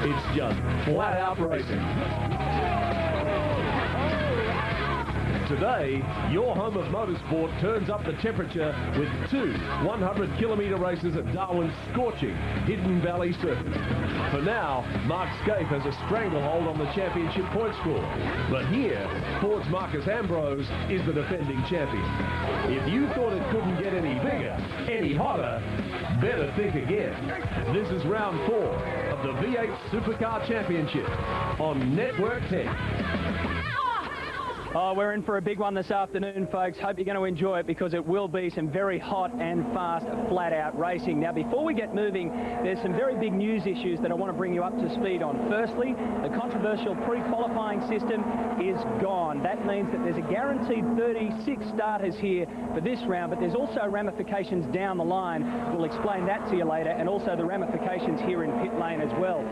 It's just flat-out racing. Today, your home of motorsport turns up the temperature with two 100-kilometre races at Darwin's scorching Hidden Valley circuit. For now, Mark Skaife has a stranglehold on the championship point score. But here, Ford's Marcus Ambrose is the defending champion. If you thought it couldn't get any bigger, any hotter, better think again. This is round 4 of the V8 Supercar Championship on Network 10. Oh, we're in for a big one this afternoon, folks. Hope you're going to enjoy it because it will be some very hot and fast, flat-out racing. Now, before we get moving, there's some very big news issues that I want to bring you up to speed on. Firstly, the controversial pre-qualifying system is gone. That means that there's a guaranteed 36 starters here for this round, but there's also ramifications down the line. We'll explain that to you later, and also the ramifications here in pit lane as well.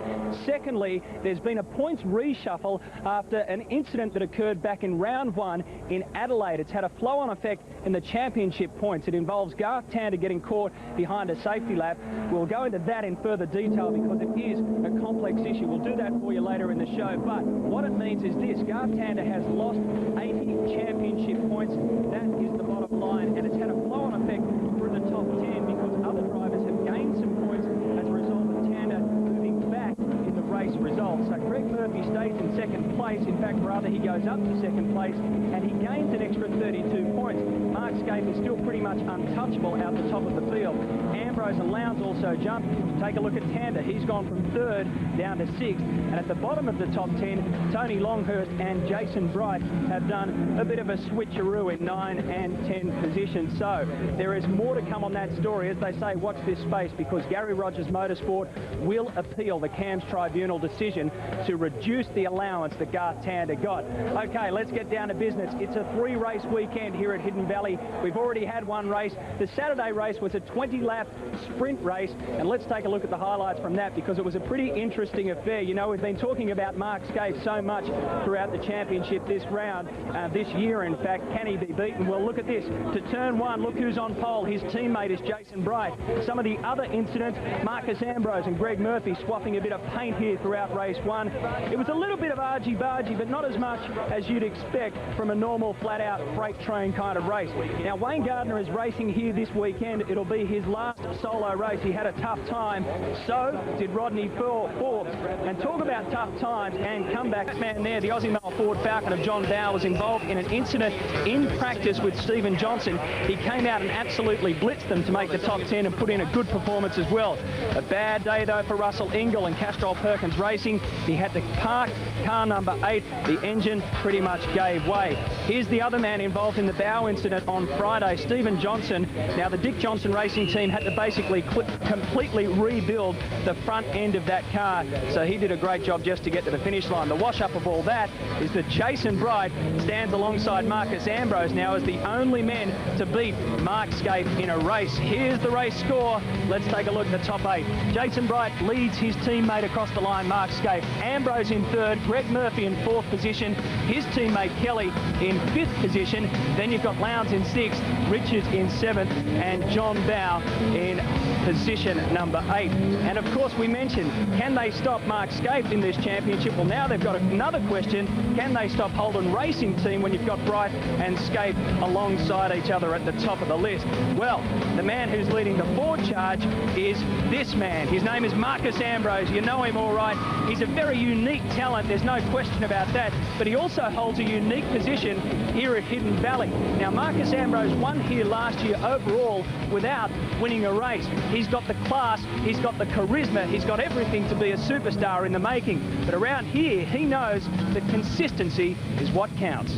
Secondly, there's been a points reshuffle after an incident that occurred back in round 1 in Adelaide. It's had a flow-on effect in the championship points. It involves Garth Tander getting caught behind a safety lap. We'll go into that in further detail because it is a complex issue. We'll do that for you later in the show. But what it means is this: Garth Tander has lost 80 championship points. That is the bottom line, and it's had a flow-on effect through the top 10 because other drivers have gained some points as a result of Tander moving back in the race results. So Greg Murphy stays in second place. In fact, rather, he goes up to second place and he gains an extra 32 points. Mark Skaife is still pretty much untouchable out the top of the field. Ambrose and Lowndes also jump. Take a look at Tander. He's gone from 3rd down to 6th. And at the bottom of the top 10, Tony Longhurst and Jason Bright have done a bit of a switcheroo in 9 and 10 positions. So there is more to come on that story. As they say, watch this space, because Gary Rogers Motorsport will appeal the CAMS Tribunal decision to reduce the allowance that Garth Tander got. Okay, let's get down to business. It's a 3-race weekend here at Hidden Valley. We've already had one race. The Saturday race was a 20-lap sprint race, and let's take a look at the highlights from that because it was a pretty interesting affair. You know, we've been talking about Mark Skaife so much throughout the championship this round, this year in fact. Can he be beaten? Well, look at this. To turn 1, look who's on pole. His teammate is Jason Bright. Some of the other incidents, Marcus Ambrose and Greg Murphy swapping a bit of paint here throughout race 1. It was a little bit of argy-bargy, but not as much as you'd expect from a normal flat-out freight train kind of race. Now, Wayne Gardner is racing here this weekend. It'll be his last solo race. He had a tough time. So did Rodney Forbes. And talk about tough times and comeback man there. The Aussie Male Ford Falcon of John Dow was involved in an incident in practice with Stephen Johnson. He came out and absolutely blitzed them to make the top 10 and put in a good performance as well. A bad day, though, for Russell Ingall and Castrol Perkins Racing. He had to park car number 8. The engine pretty much gave way. Here's the other man involved in the bow incident on Friday, Stephen Johnson. Now, the Dick Johnson Racing team had to basically completely rebuild the front end of that car, so he did a great job just to get to the finish line. The wash-up of all that is that Jason Bright stands alongside Marcus Ambrose now as the only man to beat Mark Skaife in a race. Here's the race score. Let's take a look at the top 8. Jason Bright leads his teammate across the line, Mark Skaife. Ambrose in 3rd, Greg Murphy in 4th position, his teammate Kelly in 5th position. Then you've got Lowndes in 6th, Richards in 7th, and John Dow in position number 8. And of course, we mentioned, can they stop Mark Skaife in this championship? Well, now they've got another question. Can they stop Holden Racing Team when you've got Bright and Skaife alongside each other at the top of the list? Well, the man who's leading the Ford charge is this man. His name is Marcus Ambrose. You know him all right. He's a very unique talent. There's no question about that. But he also holds a unique position here at Hidden Valley. Now, Marcus Ambrose won here last year overall without winning a race. He's got the class, he's got the charisma, he's got everything to be a superstar in the making. But around here, he knows that consistency is what counts.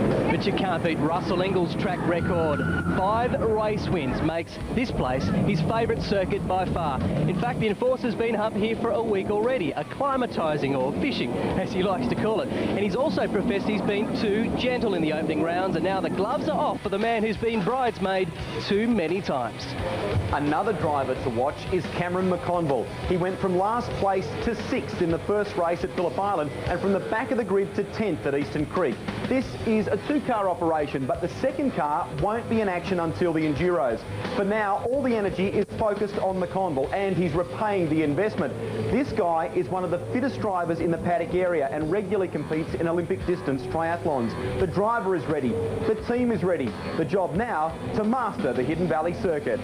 But you can't beat Russell Ingall's track record. 5 race wins makes this place his favourite circuit by far. In fact, the Enforcer's been up here for a week already, acclimatising, or fishing, as he likes to call it. And he's also professed he's been too gentle in the opening rounds, and now the gloves are off for the man who's been bridesmaid too many times. Another driver to watch is Cameron McConville. He went from last place to 6th in the first race at Phillip Island and from the back of the grid to 10th at Eastern Creek. This is a 2 Supercar operation, but the second car won't be in action until the Enduros. For now, all the energy is focused on McConville, and he's repaying the investment. This guy is one of the fittest drivers in the paddock area and regularly competes in Olympic distance triathlons. The driver is ready. The team is ready. The job now to master the Hidden Valley circuit.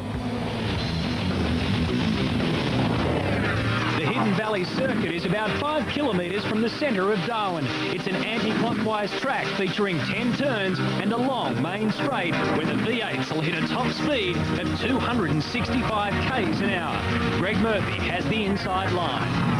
The Hidden Valley Circuit is about 5 kilometres from the centre of Darwin. It's an anti-clockwise track featuring 10 turns and a long main straight where the V8s will hit a top speed of 265 k's an hour. Greg Murphy has the inside line.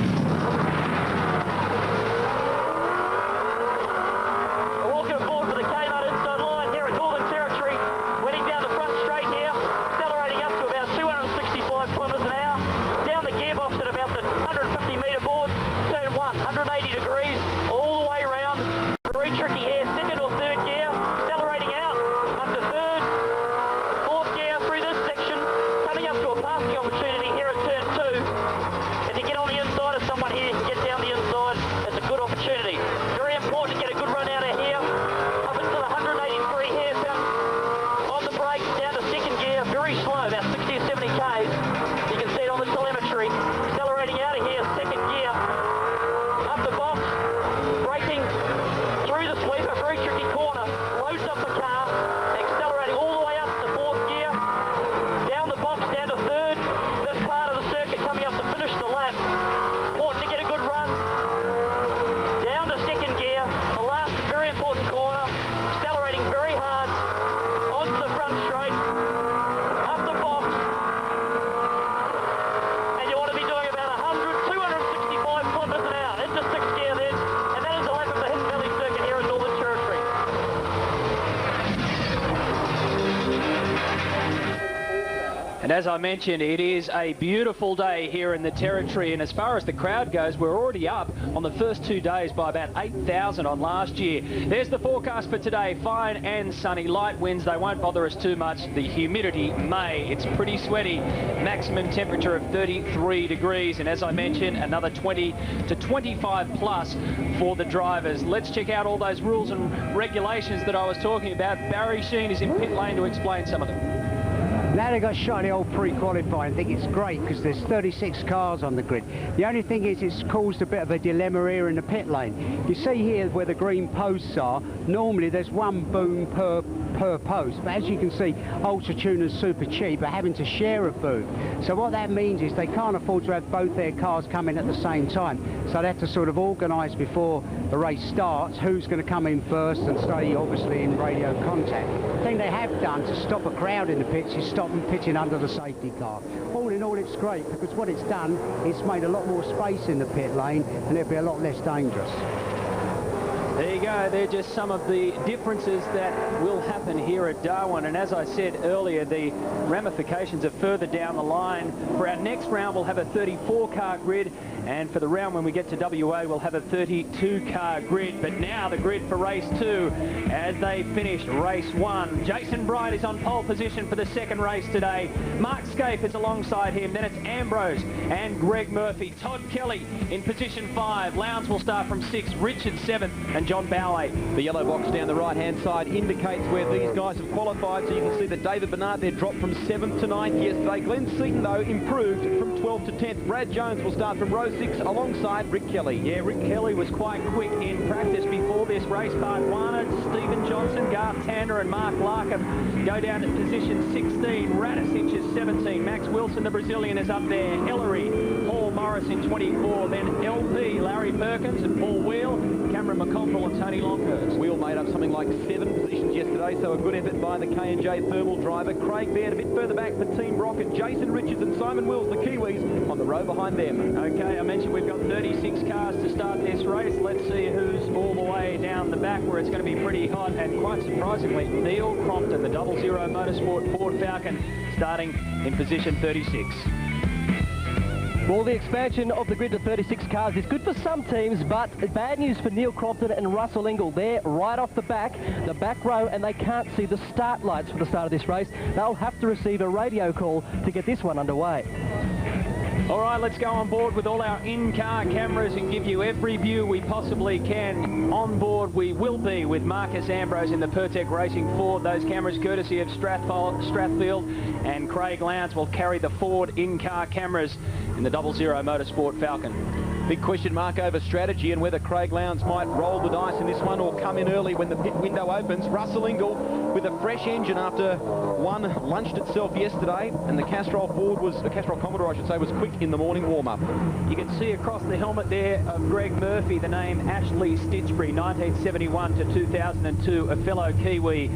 And as I mentioned, it is a beautiful day here in the Territory, and as far as the crowd goes, we're already up on the first 2 days by about 8,000 on last year. There's the forecast for today: fine and sunny, light winds, they won't bother us too much. The humidity may, it's pretty sweaty. Maximum temperature of 33 degrees, and as I mentioned, another 20 to 25 plus for the drivers. Let's check out all those rules and regulations that I was talking about. Barry Sheen is in pit lane to explain some of them. Now they've got shiny old pre-qualifying. I think it's great because there's 36 cars on the grid. The only thing is it's caused a bit of a dilemma here in the pit lane. You see here where the green posts are, normally there's one boom per post, but as you can see, Ultra Tuners Super Cheap are having to share a boom. So what that means is they can't afford to have both their cars come in at the same time. So they have to sort of organise before the race starts who's going to come in first and stay obviously in radio contact. The thing they have done to stop a crowd in the pits is stop them pitching under the safety car. All in all, it's great because what it's done, it's made a lot more space in the pit lane and it'll be a lot less dangerous. There you go, they're just some of the differences that will happen here at Darwin, and as I said earlier, the ramifications are further down the line. For our next round, we'll have a 34-car grid, and for the round when we get to WA, we'll have a 32-car grid. But now the grid for race 2 as they finished race 1. Jason Bright is on pole position for the second race today. Mark Scaife is alongside him. Then it's Ambrose and Greg Murphy. Todd Kelly in position 5. Lowndes will start from 6th, Richard 7th, and John Bow 8th. The yellow box down the right-hand side indicates where these guys have qualified, so you can see that David Bernard there dropped from 7th to 9th yesterday. Glenn Seaton, though, improved from 12th to 10th. Brad Jones will start from row 6 alongside Rick Kelly. Yeah, Rick Kelly was quite quick in practice before this race. Bart Warner, Stephen Johnson, Garth Tander and Mark Larkham go down to position 16. Radicic is 17. Max Wilson, the Brazilian, is up there. Ellery, Paul Morris in 24. Then LP, Larry Perkins and Paul Wheel, Cameron McConville and Tony Longhurst. Wheel made up something like 7 positions yesterday, so a good effort by the K&J Thermal driver. Craig Baird a bit further back for Team Rocket. Jason Richards and Simon Wills, the Kiwis, on the row behind them. Okay, I mentioned we've got 36 cars to start this race. Let's see who's all the way down the back where it's going to be pretty hot, and quite surprisingly, Neil Crompton, the 00 Motorsport Ford Falcon, starting in position 36. Well, the expansion of the grid to 36 cars is good for some teams, but bad news for Neil Crompton and Russell Ingall. They're right off the back row, and they can't see the start lights for the start of this race. They'll have to receive a radio call to get this one underway. All right, let's go on board with all our in-car cameras and give you every view we possibly can. On board we will be with Marcus Ambrose in the Pertec Racing Ford. Those cameras courtesy of Strathfield, and Craig Lowndes will carry the Ford in-car cameras in the 00 Motorsport Falcon. Big question mark over strategy and whether Craig Lowndes might roll the dice in this one or come in early when the pit window opens. Russell Ingall with a fresh engine after one lunched itself yesterday, and the Castrol Commodore, I should say, was quick in the morning warm-up. You can see across the helmet there of Greg Murphy the name Ashley Stitchbury, 1971 to 2002, a fellow Kiwi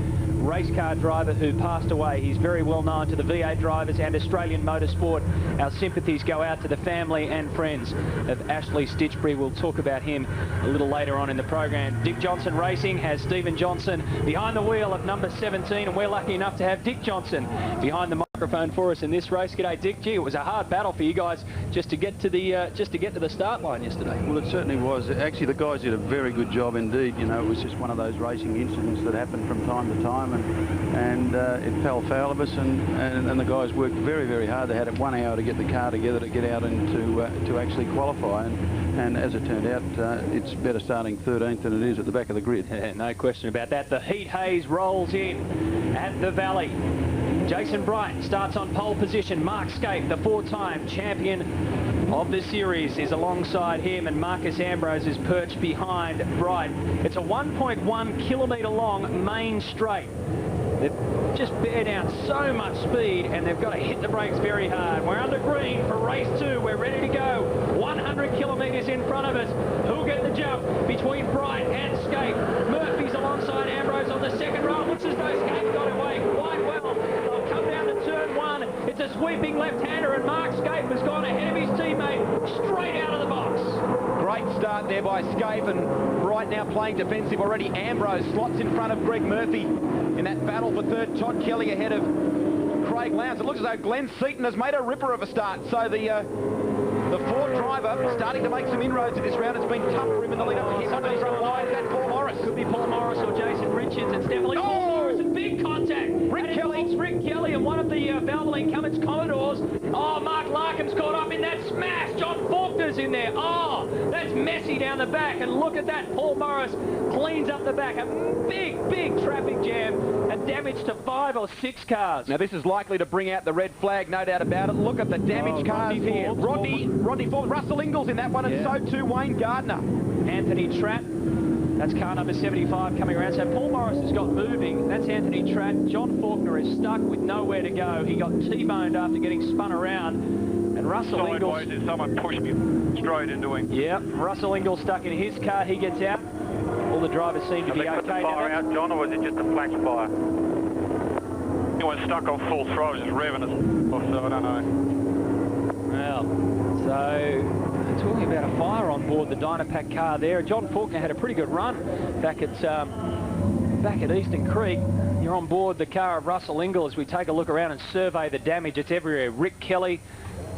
race car driver who passed away. He's very well known to the V8 drivers and Australian motorsport. Our sympathies go out to the family and friends of Ashley Stitchbury. We'll talk about him a little later on in the program. Dick Johnson Racing has Stephen Johnson behind the wheel of number 17, and we're lucky enough to have Dick Johnson behind the microphone for us in this race. G'day, Dick. Gee, it was a hard battle for you guys just to get to the start line yesterday. Well, it certainly was. Actually, the guys did a very good job indeed. You know, it was just one of those racing incidents that happened from time to time, and it fell foul of us, and the guys worked very, very hard. They had 1 hour to get the car together to get out into to actually qualify, and as it turned out, it's better starting 13th than it is at the back of the grid. Yeah, no question about that. The heat haze rolls in at the Valley. Jason Bright starts on pole position. Mark Scape, the 4-time champion of the series, is alongside him, and Marcus Ambrose is perched behind Bright. It's a 1.1 kilometre long main straight. They've just bear down so much speed, and they've got to hit the brakes very hard. We're under green for race 2. We're ready to go. 100 kilometres in front of us. Who'll get the jump between Bright and Scape? Murphy's alongside Ambrose on the second row. Looks as though Scape got away quite well. They'll come down to turn 1. It's a sweeping left-hander, and Mark Scape has gone ahead of his teammate straight out of the box. Great start there by Scape, and Bright now playing defensive already. Ambrose slots in front of Greg Murphy in that battle for third. Todd Kelly ahead of Craig Lowndes. It looks as though Glenn Seaton has made a ripper of a start. So the Ford driver starting to make some inroads in this round. It's been tough for him in the lead up. He's under the front line. Is that Paul Morris? Could be Paul Morris or Jason Richards. It's definitely Paul Morris. And big contact. Rick Kelly and one of the Valvoline Cummins Commodores. Oh, Mark Larkham's caught up in that smash. John Faulkner's in there. Oh, that's messy down the back. And look at that. Paul Morris cleans up the back. A big traffic jam and damage to 5 or 6 cars. Now, this is likely to bring out the red flag, no doubt about it. Look at the damaged cars here. Rodney Forbes, Russell Ingall's in that one, and so too Wayne Gardner. Anthony Tratt. That's car number 75 coming around. So Paul Morris has got moving. That's Anthony Tratt. John Faulkner is stuck with nowhere to go. He got T-boned after getting spun around. And Russell Ingall... Someone pushed me straight into him. Yep, Russell Ingall stuck in his car. He gets out. All the drivers seem to be okay. Put the fire out, John, or was it just a flash fire? He was stuck on full throttle, just revving us off, so I don't know. Well, so talking about a fire on board the Dynapack car there. John Faulkner had a pretty good run back at Eastern Creek. You're on board the car of Russell Ingall as we take a look around and survey the damage. It's everywhere. Rick Kelly.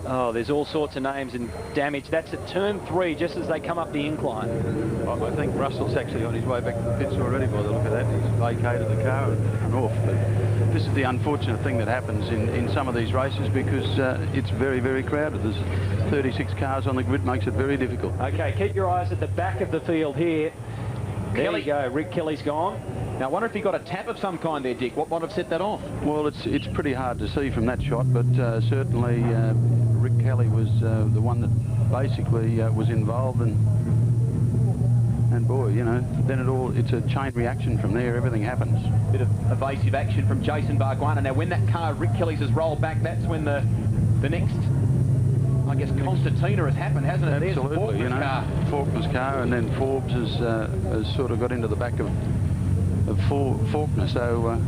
Oh, there's all sorts of names and damage. That's at turn 3, just as they come up the incline. I think Russell's actually on his way back to the pits already by the look of that. He's vacated the car and off. But this is the unfortunate thing that happens in some of these races, because it's very, very crowded. There's 36 cars on the grid, makes it very difficult. Okay, keep your eyes at the back of the field here. There you go. Rick Kelly's gone. Now, I wonder if he got a tap of some kind there, Dick. What might have set that off? Well, it's pretty hard to see from that shot, but certainly Rick Kelly was the one that basically was involved, and boy, you know, then it's a chain reaction from there. Everything happens. Bit of evasive action from Jason Barguana. Now, when that car, Rick Kelly's, has rolled back, that's when the next, I guess, concertina has happened, hasn't it? Absolutely, you know, Faulkner's car, and then Forbes has sort of got into the back of Faulkner, so...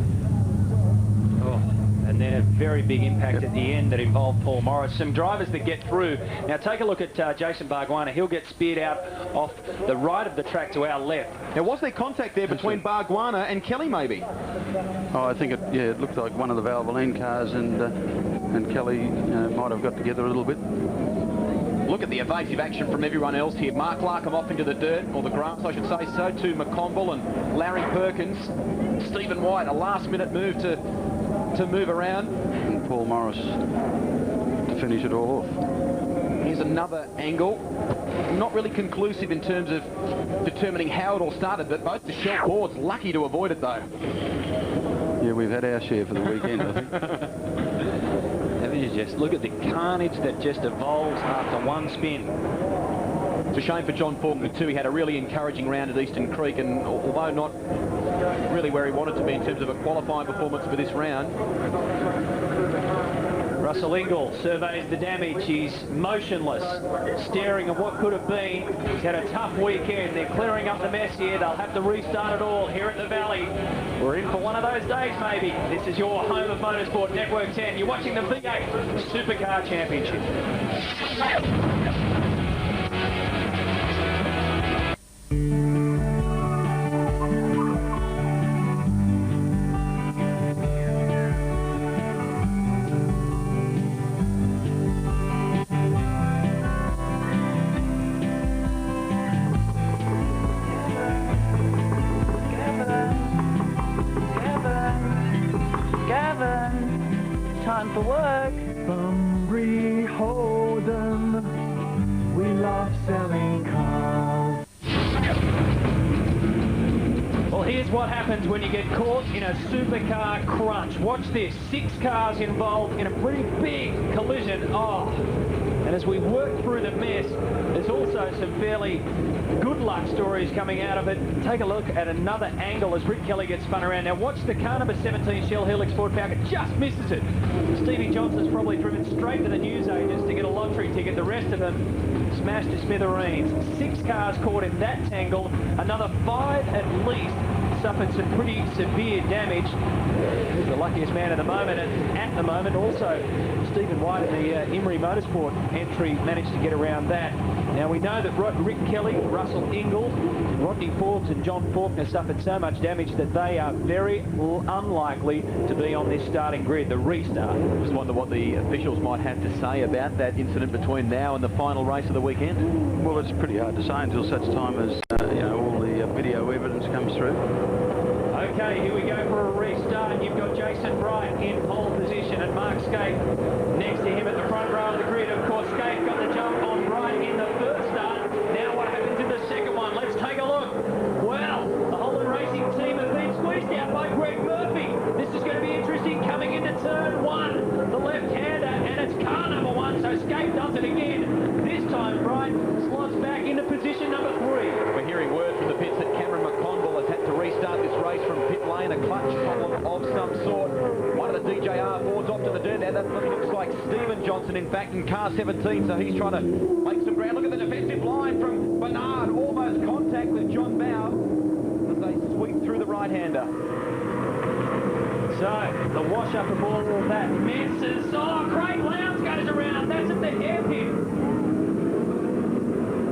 And then a very big impact at the end that involved Paul Morris. Some drivers that get through. Now take a look at Jason Barguana. He'll get speared out off the right of the track to our left. Now, was there contact there between Barguana and Kelly, maybe? Oh, I think it looked like one of the Valvoline cars, and Kelly might have got together a little bit. Look at the evasive action from everyone else here. Mark Larkham off into the dirt, or the grass, I should say. So too McConville and Larry Perkins. Stephen White, a last-minute move to move around. And Paul Morris to finish it all off. Here's another angle. Not really conclusive in terms of determining how it all started, but both the Shell boards lucky to avoid it though. Yeah, we've had our share for the weekend, I think. And you just look at the carnage that just evolves after one spin. It's a shame for John Faulkner too. He had a really encouraging round at Eastern Creek, and although not really where he wanted to be in terms of a qualifying performance for this round. Russell Ingall surveys the damage. He's motionless, staring at what could have been. He's had a tough weekend. They're clearing up the mess here. They'll have to restart it all here at the Valley. We're in for one of those days, maybe. This is your home of motorsport, Network 10. You're watching the V8 Supercar Championship. Time for work. Bunbury Holden, we love selling cars. Well, here's what happens when you get caught in a supercar crunch. Watch this. 6 cars involved in a pretty big collision. Oh, and as we work through the mess, there's also some fairly good luck stories coming out of it. Take a look at another angle as Rick Kelly gets spun around. Now watch the car number 17 Shell Helix Ford Falcon, just misses it. Stevie Johnson's probably driven straight to the newsagents to get a lottery ticket. The rest of them smashed to smithereens. 6 cars caught in that tangle. Another 5 at least suffered some pretty severe damage. He's the luckiest man at the moment, and at the moment also Stephen White in the Emery Motorsport entry managed to get around that. Now we know that Rick Kelly, Russell Ingall, Rodney Forbes and John Faulkner suffered so much damage that they are very unlikely to be on this starting grid, the restart. Just wonder what the officials might have to say about that incident between now and the final race of the weekend. Well, it's pretty hard to say until such time as you know, all the video evidence comes through. Okay, here we go for a restart. You've got Jason Bright in pole position and Mark Skate next to him at the front row of the grid. Of course, Skate got the jump on Bright in the first start. Now what happens in the second one? Let's take a look. Well, the Holden Racing team have been squeezed out by Greg Murphy. This is going to be interesting coming into turn 1. The left-hander, and it's car number 1, so Skate does it again. This time, Bright slots back into position number 3. We're hearing word from the pits that Cameron McConville has had to restart this race from pit lane, a clutch problem of some sort. One of the DJR boards off to the dirt there. That looks like Stephen Johnson, in fact, in car 17, so he's trying to make some ground. Look at the defensive line from Bernard. Almost contact with John Bow as they sweep through the right-hander. So, the wash-up of all of that misses. Oh, Craig Lowndes goes around. That's at the hairpin.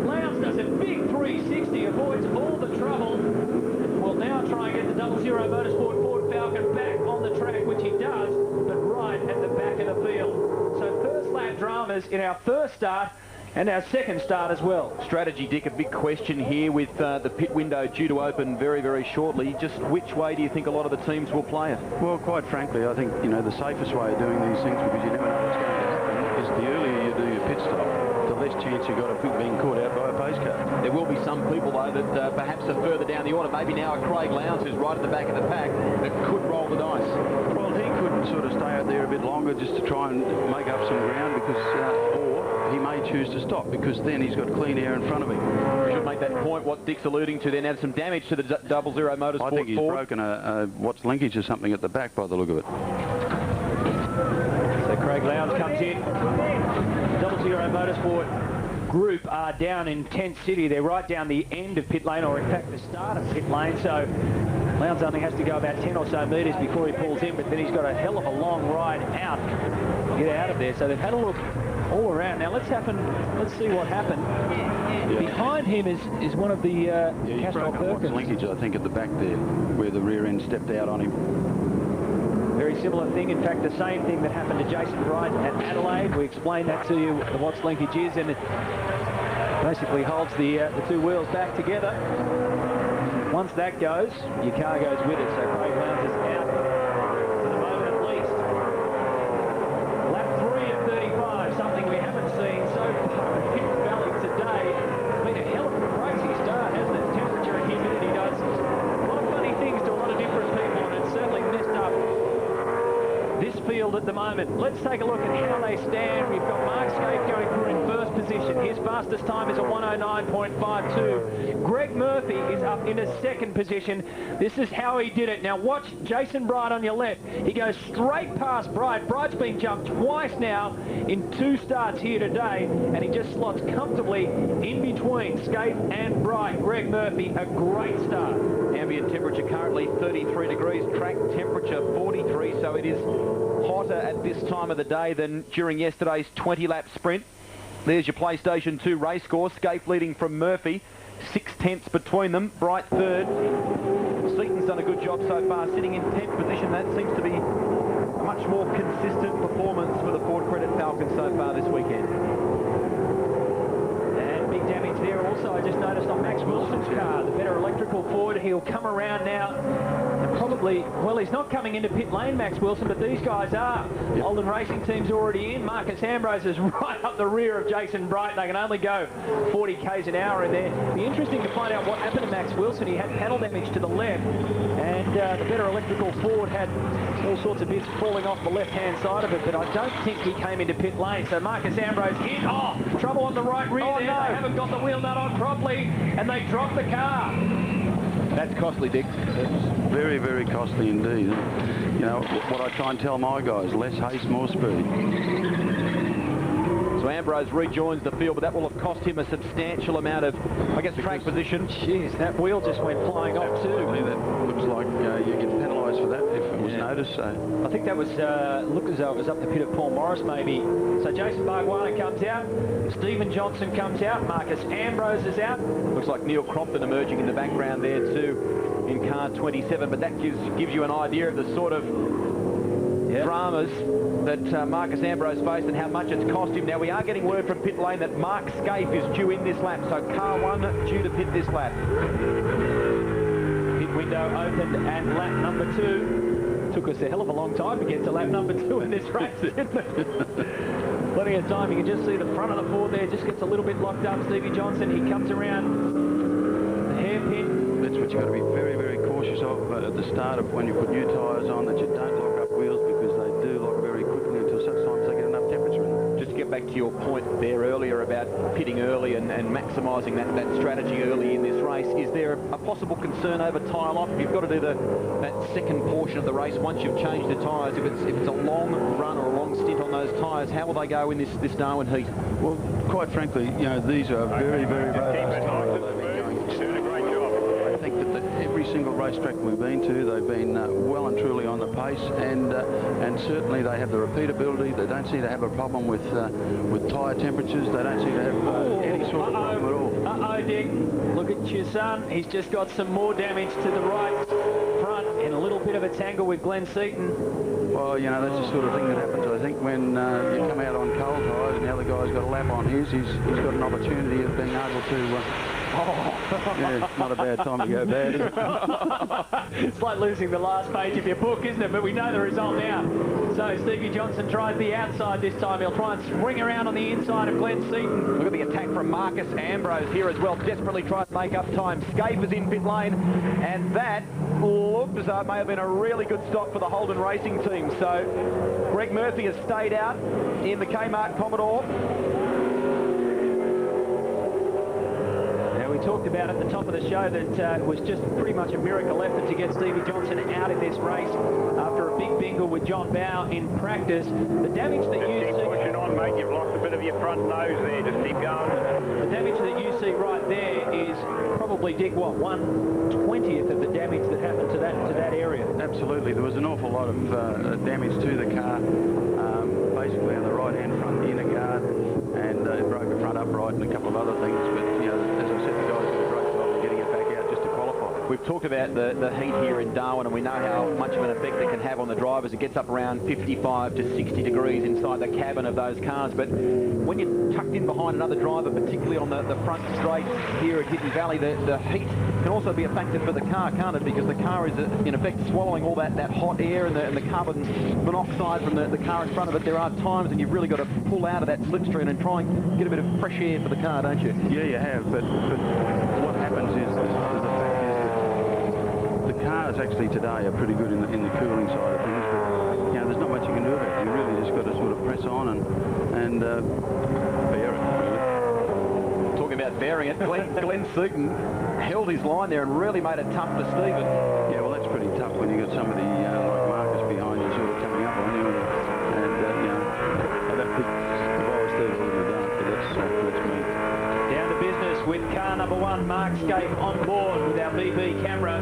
Lowndes does a big 360, avoids all the trouble. Will now try and get the 00 Motorsport Ford Falcon back on the track, which he does, but right at the back of the field. So first lap dramas in our first start and our second start as well. Strategy, Dick, a big question here with the pit window due to open very, very shortly. Just which way do you think a lot of the teams will play it? Well, quite frankly, I think, you know, the safest way of doing these things, because you never know what's going to happen, is the earlier you do your pit stop, the less chance you've got of being caught out by a pace car. There will be some people, though, that perhaps are further down the order. Maybe now a Craig Lowndes, who's right at the back of the pack, that could roll the dice. Well, he could sort of stay out there a bit longer just to try and make up some ground, because, or he may choose to stop, because then he's got clean air in front of him. We should make that point, what Dick's alluding to, then add some damage to the 00 Motorsport I think he's Ford. broken a watch linkage or something at the back by the look of it. So Craig Lowndes comes in. 00 Motorsport group are down in Tent City. They're right down the end of pit lane, or in fact the start of pit lane. So Lowndes only has to go about 10 or so metres before he pulls in, but then he's got a hell of a long ride out to get out of there. So they've had a look all around. Now let's see what happened. Yeah. Behind him is one of the Castrol Perkins. Linkage, I think, at the back there, where the rear end stepped out on him. Very similar thing, in fact the same thing that happened to Jason Wright at Adelaide. We explained that to you, the watch linkage is, and it basically holds the 2 wheels back together. Once that goes, your car goes with it, so Craig Lowndes is out for the moment at least. Lap 3 of 35, something we haven't seen so far field at the moment. Let's take a look at how they stand. We've got Mark Scape going through in first position. His fastest time is a 109.52. Greg Murphy is up into second position. This is how he did it. Now watch Jason Bright on your left. He goes straight past Bright. Bright's been jumped twice now in 2 starts here today, and he just slots comfortably in between Scape and Bright. Greg Murphy, a great start. Ambient temperature currently 33 degrees, track temperature 43, so it is hotter at this time of the day than during yesterday's 20-lap sprint. There's your PlayStation 2 race score. Scape leading from Murphy, 6/10 between them. Bright third. Seaton's done a good job so far, sitting in 10th position. That seems to be a much more consistent performance for the Ford Credit Falcons so far this weekend. And big damage there also, I just noticed on Max Wilson's car, the better electrical Ford. He'll come around now and probably, well, he's not coming into pit lane, Max Wilson, but these guys are. Yep. Holden Racing Team's already in. Marcus Ambrose is right up the rear of Jason Bright. They can only go 40 k's an hour in there. It'll be interesting to find out what happened to Max Wilson. He had panel damage to the left, and the better electrical Ford had all sorts of bits falling off the left-hand side of it, but I don't think he came into pit lane. So Marcus Ambrose in. Oh, trouble on the right rear there. No. They haven't got the wheel nut on properly, and they dropped the car. That's costly, Dick. It's very, very costly indeed. You know, what I try and tell my guys, less haste, more speed. So Ambrose rejoins the field, but that will have cost him a substantial amount of, I guess, track position. Jeez, that wheel just went flying off too. That looks like you get penalised for that if it was noticed. So I think that was, looked as though it was up the pit of Paul Morris maybe. So Jason Bargwanna comes out, Stephen Johnson comes out, Marcus Ambrose is out. Looks like Neil Crompton emerging in the background there too in car 27, but that gives you an idea of the sort of dramas that Marcus Ambrose faced and how much it's cost him. Now we are getting word from pit lane that Mark Scape is due in this lap, so car 1 due to pit this lap. Pit window opened and lap number 2. Took us a hell of a long time to get to lap number 2 in this race, didn't it? Plenty of time. You can just see the front of the Ford there just gets a little bit locked up. Stevie Johnson, he comes around the hairpin. That's what you've got to be very, very cautious of at the start of when you put new tyres on, that you don't lock up wheels, because they do lock very quickly until such times they get enough temperature in them. Just to get back to your point there earlier about pitting early and maximising that strategy early in this race, is there a possible concern over tyre life? If you've got to do that second portion of the race once you've changed the tyres, if it's a long run or a long stint on those tyres, how will they go in this Darwin heat? Well, quite frankly, you know, these are very, very robust tyres. I think that every single racetrack we've been to, they've been well and truly on the pace, and certainly they have the repeatability. They don't seem to have a problem with tyre temperatures. They don't seem to have any sort of problem at all. Uh-oh, Dick. Look at your son. He's just got some more damage to the right front and a little bit of a tangle with Glenn Seaton. Well, you know, that's the sort of thing that happens, I think, when you come out on cold tyres and the other guy's got a lap on his. He's got an opportunity of being able to... yeah, it's not a bad time to go bad, is it? It's like losing the last page of your book, isn't it? But we know the result now. So Stevie Johnson tries the outside this time. He'll try and swing around on the inside of Glenn Seaton. Look at the attack from Marcus Ambrose here as well. Desperately tries to make up time. Scape is in pit lane, and that looked as though it may have been a really good stop for the Holden Racing Team. So Greg Murphy has stayed out in the Kmart Commodore. We talked about at the top of the show that it was just pretty much a miracle effort to get Stevie Johnson out in this race after a big bingle with John Bowe in practice. The damage that you see... Keep pushing on, mate. You've lost a bit of your front nose there. Just keep going. The damage that you see right there is probably, Dick, what, 1/20th of the damage that happened to that area? Absolutely. There was an awful lot of damage to the car, basically on the right-hand front inner guard, and it broke the front upright and a couple of other things. But, you know, as I said, the guys did a great job of getting it back out just to qualify. We've talked about the heat here in Darwin, and we know how much of an effect it can have on the drivers. It gets up around 55 to 60 degrees inside the cabin of those cars. But when you're tucked in behind another driver, particularly on the front straight here at Hidden Valley, the heat can also be a factor for the car, can't it? Because the car is, in effect, swallowing all that hot air and the carbon monoxide from the car in front of it. There are times when you've really got to pull out of that slipstream and try and get a bit of fresh air for the car, don't you? Yeah, you have. But what happens is the fact is the cars actually today are pretty good in the cooling side of things. But, you know, there's not much you can do about it. bear it, really. Talking about bearing it, Glenn Seaton held his line there and really made it tough for Stephen. Yeah, well, that's pretty tough when you got somebody like Marcus behind you sort of coming up on you. And you know, I don't think if I was Steve, I wouldn't have done it, but that's me. Down to business with car number 1, Mark Scape, on board with our BB camera.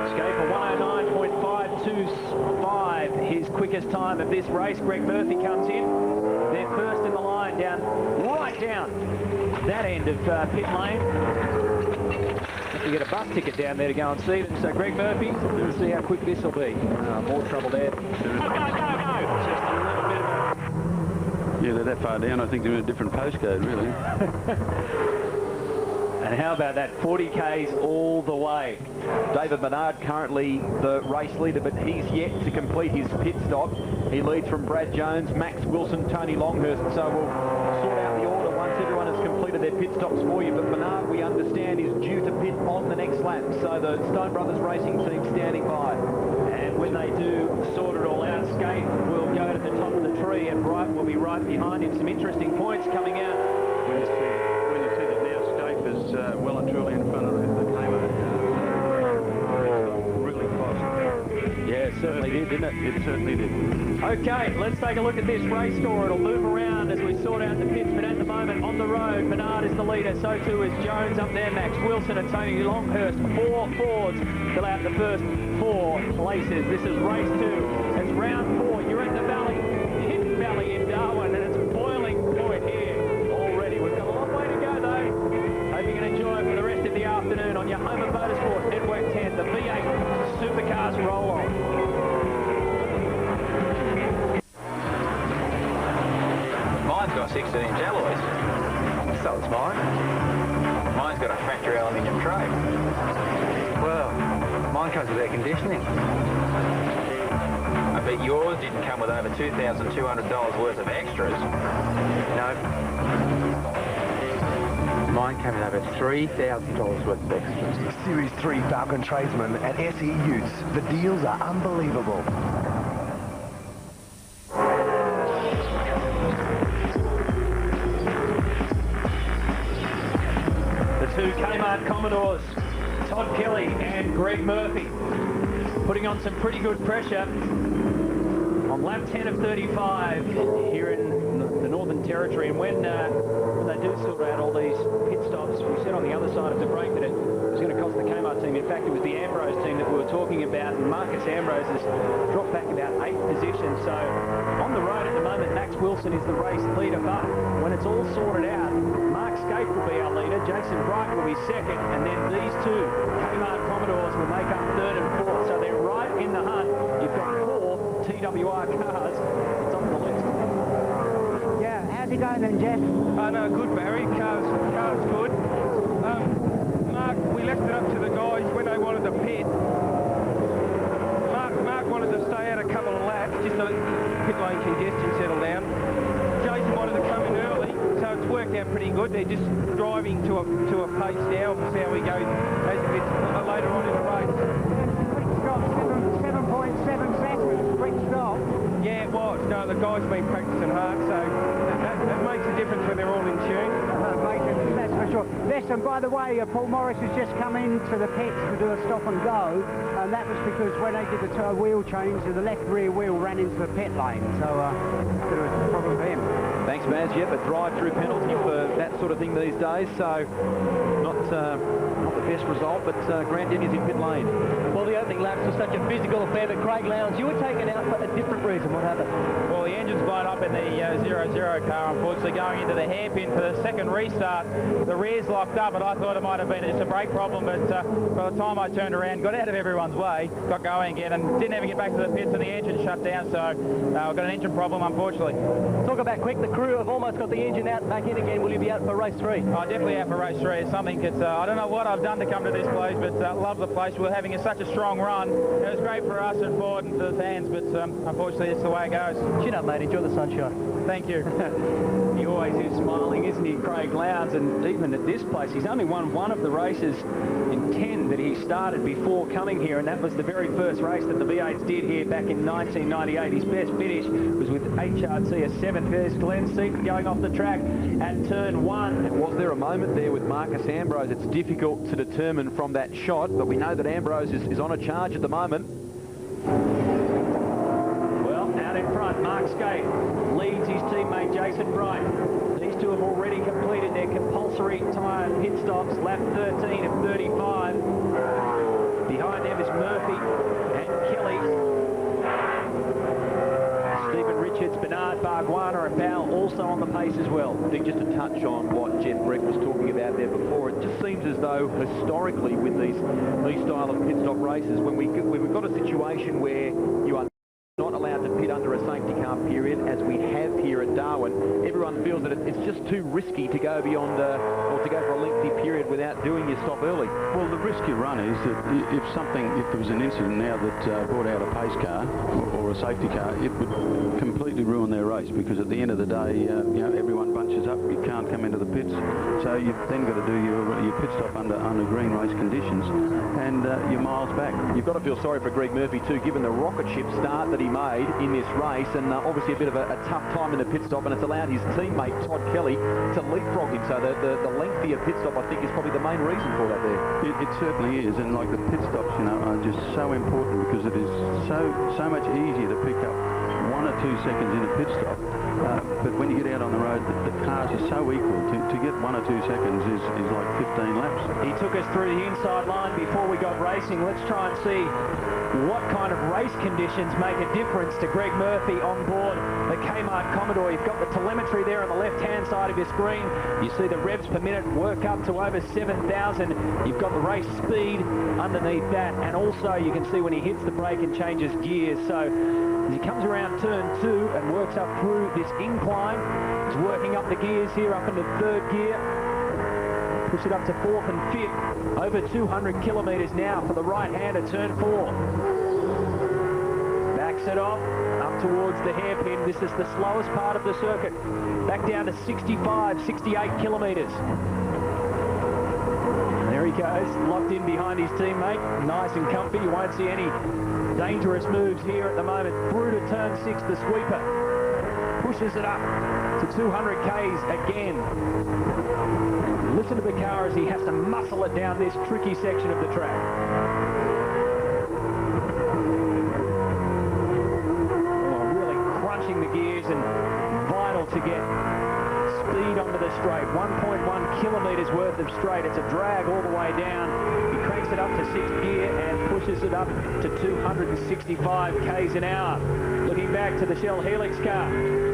Scape a 109.525, his quickest time of this race. Greg Murphy comes in. They're first in the line, right down that end of pit lane. Have to get a bus ticket down there to go and see them. So Greg Murphy, we'll see how quick this will be. More trouble there. Go. Just a little bit of a... Yeah, they're that far down. I think they're in a different postcode, really. And how about that 40 Ks all the way? David Bernard currently the race leader, but he's yet to complete his pit stop. He leads from Brad Jones, Max Wilson, Tony Longhurst. So we'll sort out the order once everyone has completed their pit stops for you. But Bernard, we understand, is due to pit on the next lap. So the Stone Brothers Racing team standing by. And when they do sort it all out, Scape will go to the top of the tree, and Bright will be right behind him. Some interesting points coming out. When you see that now Scape is well and truly in front of the Kmart. Really close. Yeah, it certainly did, didn't it? It certainly did. Okay, let's take a look at this race score. It'll move around as we sort out the pits, but at the moment on the road, Bernard is the leader, so too is Jones up there, Max Wilson and Tony Longhurst. 4 Fords fill out the first 4 places. This is race 2. It's round 4. You're at the valley, Hidden Valley in Darwin, and it's boiling point here already. We've got a long way to go though. Hope you can enjoy it for the rest of the afternoon on your home of motorsport, Network 10, the V8 Supercars roll on. Mine's got 16-inch alloys. So it's mine. Mine's got a factory aluminium tray. Well, mine comes with air conditioning. I bet yours didn't come with over $2,200 worth of extras. No. Mine came with over $3,000 worth of extras. Series 3 Falcon Tradesman at SE Utes. The deals are unbelievable. The 2 Kmart Commodores, Todd Kelly and Greg Murphy, putting on some pretty good pressure on lap 10 of 35 here in the Northern Territory. And when they do sort out all these pit stops, we said on the other side of the break that it was going to cost the Kmart team. In fact, it was the Ambrose team that we were talking about, and Marcus Ambrose has dropped back about 8 positions. So on the road at the moment, Max Wilson is the race leader, but when it's all sorted out, Mark Scape will be our leader, Jason Bright will be second, and then these 2 Kmart Commodores will make up 3rd and 4th. So they're right in the hunt. You've got 4 TWR cars top of the list. Yeah, how's it going then, Jeff? Oh, no, good, Barry. Car's good. Mark, we left it up to the guys when they wanted to pit. Mark wanted to stay out a couple of laps, just so pit lane congestion settle down. Jason wanted to come in early, so it's worked out pretty good. They're just driving to a pace now. We'll see how we go as it gets later on in the race. Quick stop, 7.7 seconds, quick stop. Yeah, it was. No, the guys have been practicing hard, so that makes a difference when they're all in tune. That's for sure. Listen, by the way, Paul Morris has just come into the pits to do a stop and go, and that was because when they did the wheel change, the left rear wheel ran into the pit lane, so there was a problem for him. Thanks, Maz. Yep, a drive-through penalty for that sort of thing these days, so not the best result, but Grant Denny's in pit lane. Well, the opening laps was such a physical affair, but Craig Lowndes, you were taken out for a different reason. What happened? Well, the engine's blown up in the 0-0 car, unfortunately, going into the hairpin for the second restart. The rear's locked up, and I thought it might have been just a brake problem, but by the time I turned around, got out of everyone's way, got going again, and didn't ever get back to the pits, and the engine shut down, so we've got an engine problem, unfortunately. Talk about quick. The crew have almost got the engine out and back in again. Will you be out for race 3? Oh, definitely out for race 3. It's something that's, I don't know what I've done to come to this place, but love the place. We're having such a strong run. It was great for us and Ford and for the fans, but unfortunately it's the way it goes. Chin up, mate. Enjoy the sunshine. Thank you. He always is smiling, isn't he, Craig Lowndes? And even at this place, he's only won one of the races in 10 that he started before coming here, and that was the very first race that the V8s did here back in 1998. His best finish was with HRT, a 7th. There's Glenn Seaton going off the track at turn 1. Was there a moment there with Marcus Ambrose? It's difficult to determine from that shot, but we know that Ambrose is on a charge at the moment. Well, out in front, Mark Skate leads his teammate Jason Bright. These two have already completed their compulsory tyre pit stops, lap 13 of 35. Behind them is Murphy and Kelly. Stephen Richards, Bernard, Barguana and Bowell also on the pace as well. I think just to touch on what Jeff Breck was talking about there before, it just seems as though historically with these style of pit stop races, when we've got a situation where you are not allowed to pit under a safety car period, as we have here at Darwin, everyone feels that it's just too risky to go beyond or to go for a lengthy period without doing your stop early. Well, the risk you run is that if there was an incident now that brought out a pace car or a safety car, it would completely ruin their race, because at the end of the day, you know, everyone bunches up. You can't come into the pits, so you've then got to do your pit stop under green race conditions, and you're miles back. You've got to feel sorry for Greg Murphy too, given the rocket ship start that he made in this race, and obviously a bit of a tough time in the pit stop, and it's allowed his teammate Todd Kelly to leapfrog him. So the lengthier pit stop, I think, is probably the main reason for that there. It certainly is, and like the pit stops, you know, are just so important, because it is so much easier to pick up 1 or 2 seconds in a pit stop, but when you get out on the road, the cars are so equal. To get 1 or 2 seconds is like 15 laps. He took us through the inside line before we got racing. Let's try and see what kind of race conditions make a difference to Greg Murphy on board the Kmart Commodore. You've got the telemetry there on the left-hand side of your screen. You see the revs per minute work up to over 7,000. You've got the race speed underneath that, and also you can see when he hits the brake and changes gears. So as he comes around turn 2 and works up through this incline, he's working up the gears here up into 3rd gear. Push it up to 4th and 5th. Over 200 kilometres now for the right-hander, turn 4. Backs it off, up towards the hairpin. This is the slowest part of the circuit. Back down to 65, 68 kilometres. There he goes, locked in behind his teammate. Nice and comfy. You won't see any dangerous moves here at the moment. Through to turn 6, the sweeper. Pushes it up to 200 Ks again. Listen to the car as he has to muscle it down this tricky section of the track. Oh, really crunching the gears, and vital to get speed onto the straight. 1.1 kilometres worth of straight. It's a drag all the way down. He cranks it up to 6th gear and pushes it up to 265 Ks an hour. Looking back to the Shell Helix car.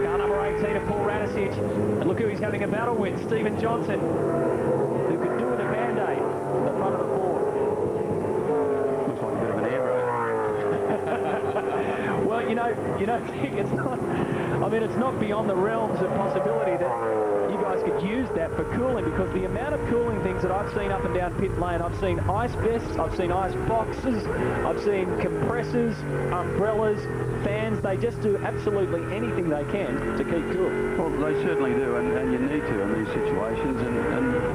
Car number 18 of Paul Radisich. And look who he's having a battle with, Stephen Johnson, who could do with a Band-Aid on the front of the Ford. Looks like a bit of an air raid. Well, you know, it's not, I mean, it's not beyond the realms of possibility that you guys could use that for cooling, because the amount of cooling things that I've seen up and down pit lane, I've seen ice vests, I've seen ice boxes, I've seen compressors, umbrellas, fans. They just do absolutely anything they can to keep cool. Well, they certainly do, and you need to in these situations, and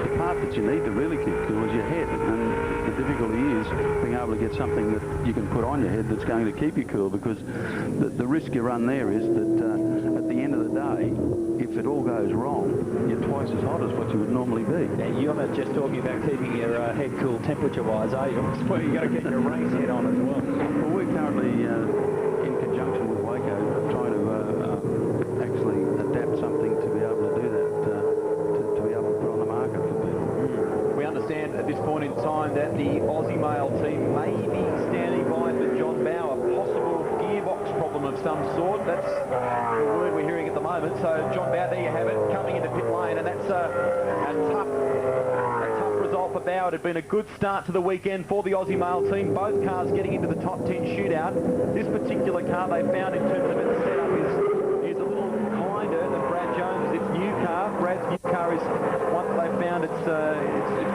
the part that you need to really keep cool is your head, and the difficulty is being able to get something that you can put on your head that's going to keep you cool, because the risk you run there is that at the end of the day, if it all goes wrong, you're twice as hot as what you would normally be. Now, you're not just talking about keeping your head cool temperature-wise, are you? Well, you've got to get your race head on as well. Well, we're currently, in conjunction with Waco, trying to actually adapt something to be able to do that, to be able to put on the market for people. We understand at this point in time that the Aussie Mail team may be standing by for John Bower. Possible gearbox problem of some sort. That's the word we're hearing at the moment. So John Bower, there you have it, coming into pit lane, and that's a tough result for Bower. It had been a good start to the weekend for the Aussie Mail team. Both cars getting into the top 10 shootout. This particular car they found in terms of its setup is a little kinder than Brad Jones' new car. Brad's new car is one that they found it's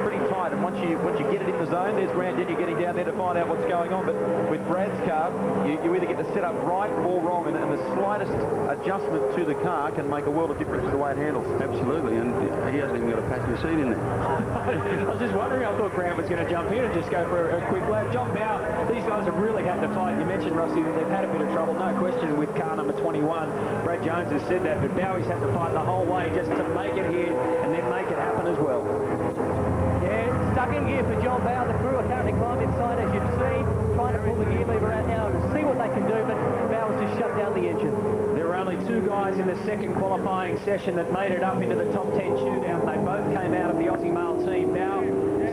pretty tight, and once you get it in the zone, there's Grant Denyer getting down there to find out what's going on. But with Brad's car, you either get the setup right or wrong, and the slightest adjustment to the car can make a world of difference to the way it handles. Absolutely, and he hasn't even got a passenger seat in there. I was just wondering, I thought Grant was going to jump in and just go for a quick lap. John Bow, these guys have really had to fight. You mentioned, Rusty, that they've had a bit of trouble, no question, with car number 21. Brad Jones has said that, but Bowie's had to fight the whole way just to make it here and then make it happen as well. Yeah, stuck in gear for John Bow. The crew are currently climbing inside, as you've seen, trying to pull the gear lever out now to see what they can do, but Bow has just shut down the engine. There were only 2 guys in the second qualifying session that made it up into the top 10 shootout. They both came out of the Aussie male team. Bow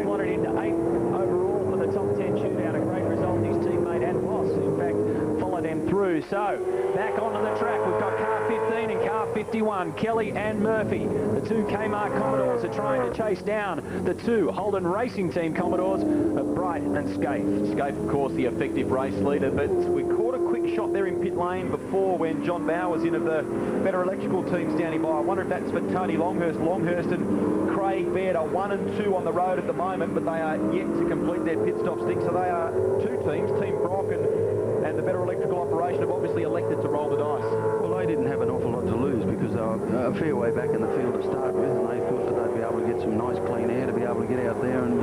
slotted into 8th overall for the top 10 shootout. A great result. His teammate and boss, in fact, followed them through. So, back onto the track. We've got car 15 and car 51, Kelly and Murphy. The 2 Kmart Commodores are trying to chase down the 2 Holden Racing Team Commodores of Bright and Scaife. Scaife, of course, the effective race leader, but we caught a quick shot there in pit lane before when John Bow was in of the better electrical team standing by. I wonder if that's for Tony Longhurst. Longhurst and Craig Baird are 1 and 2 on the road at the moment, but they are yet to complete their pit stop stick. So they are 2 teams, Team Brock and the better electrical operation, have obviously elected to roll the dice. Well, they didn't have an awful lot to lose because they were a fair way back in the field to start with, and they thought that they'd be able to get some nice clean air to be able to get out there and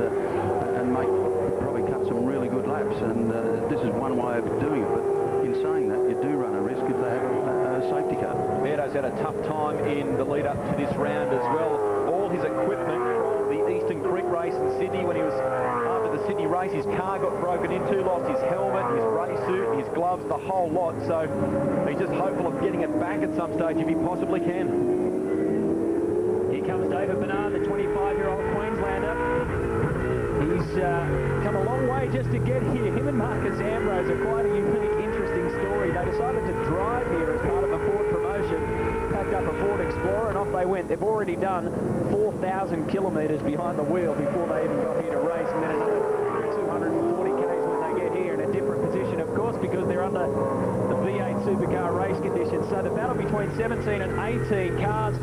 probably cut some really good laps. And this is one way of doing it. But in saying that, you do run a risk if they have a safety car. Bairdo's had a tough time in the lead up to this round as well. All his equipment from the Eastern Creek race in Sydney, when he was after the Sydney race, his car got broken into, lost his helmet, his race suit, his gloves, the whole lot. So he's just hopeful of getting it back at some stage if he possibly can. Here comes David Bernard, the 25-year-old Queenslander. He's come a long way just to get here. Him and Marcus Ambrose are quite a unique, interesting story. They decided to drive here as part of a Ford promotion, packed up a Ford Explorer, and off they went. They've already done 4,000 kilometres behind the wheel before they even got here to race, and then another 240 k's when they get here in a different position, of course, because they're under the V8 Supercar race conditions. So the battle between 17 and 18 cars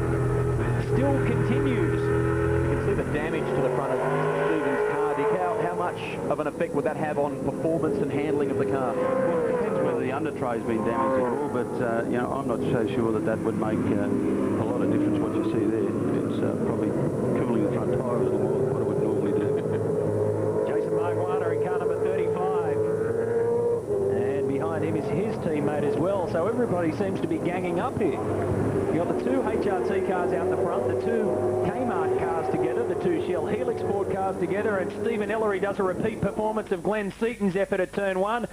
still continues. You can see the damage to the front of Stephen's car. Dick, how much of an effect would that have on performance and handling of the car? Well, it depends whether the undertray's been damaged at all, but you know, I'm not so sure that would make a lot of difference what you see there. It's probably cooling the front tyre a little more than what it would normally do. Jason Marguana in car number 35. And behind him is his teammate as well, so everybody seems to be ganging up here. You've got the 2 HRT cars out the front, the 2 Kmart cars together, the 2 Shell Helix Sport cars together, and Stephen Ellery does a repeat performance of Glenn Seaton's effort at turn 1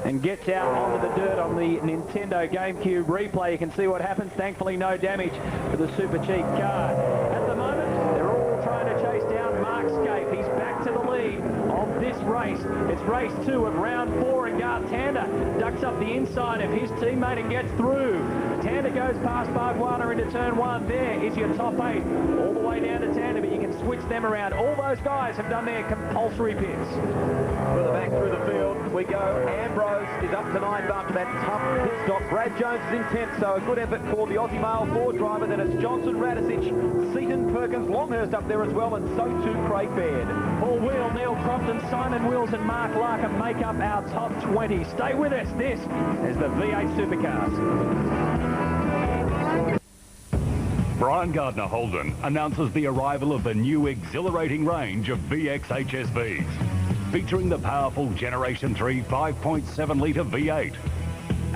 and gets out onto the dirt on the Nintendo GameCube replay. You can see what happens. Thankfully, no damage to the super cheap car. At the moment, they're all trying to chase down Mark Scaife. He's back to the lead of this race. It's race 2 of round 4, and Garth Tander ducks up the inside of his teammate and gets through. Tander goes past Marguana into turn 1. There is your top 8, all the way down to Tander, but you can switch them around. All those guys have done their compulsory pits. Further back through the field we go. Ambrose is up to 9th after that tough pit stop. Brad Jones is in 10th, so a good effort for the Aussie male Ford driver. Then it's Johnson, Radisich, Seaton, Perkins, Longhurst up there as well, and so too Craig Baird. Paul Wheel, Neil Crompton, Simon Wills and Mark Larkin make up our top 20. Stay with us. This is the V8 Supercars. Brian Gardner Holden announces the arrival of the new exhilarating range of VX HSVs, featuring the powerful Generation 3 5.7-litre V8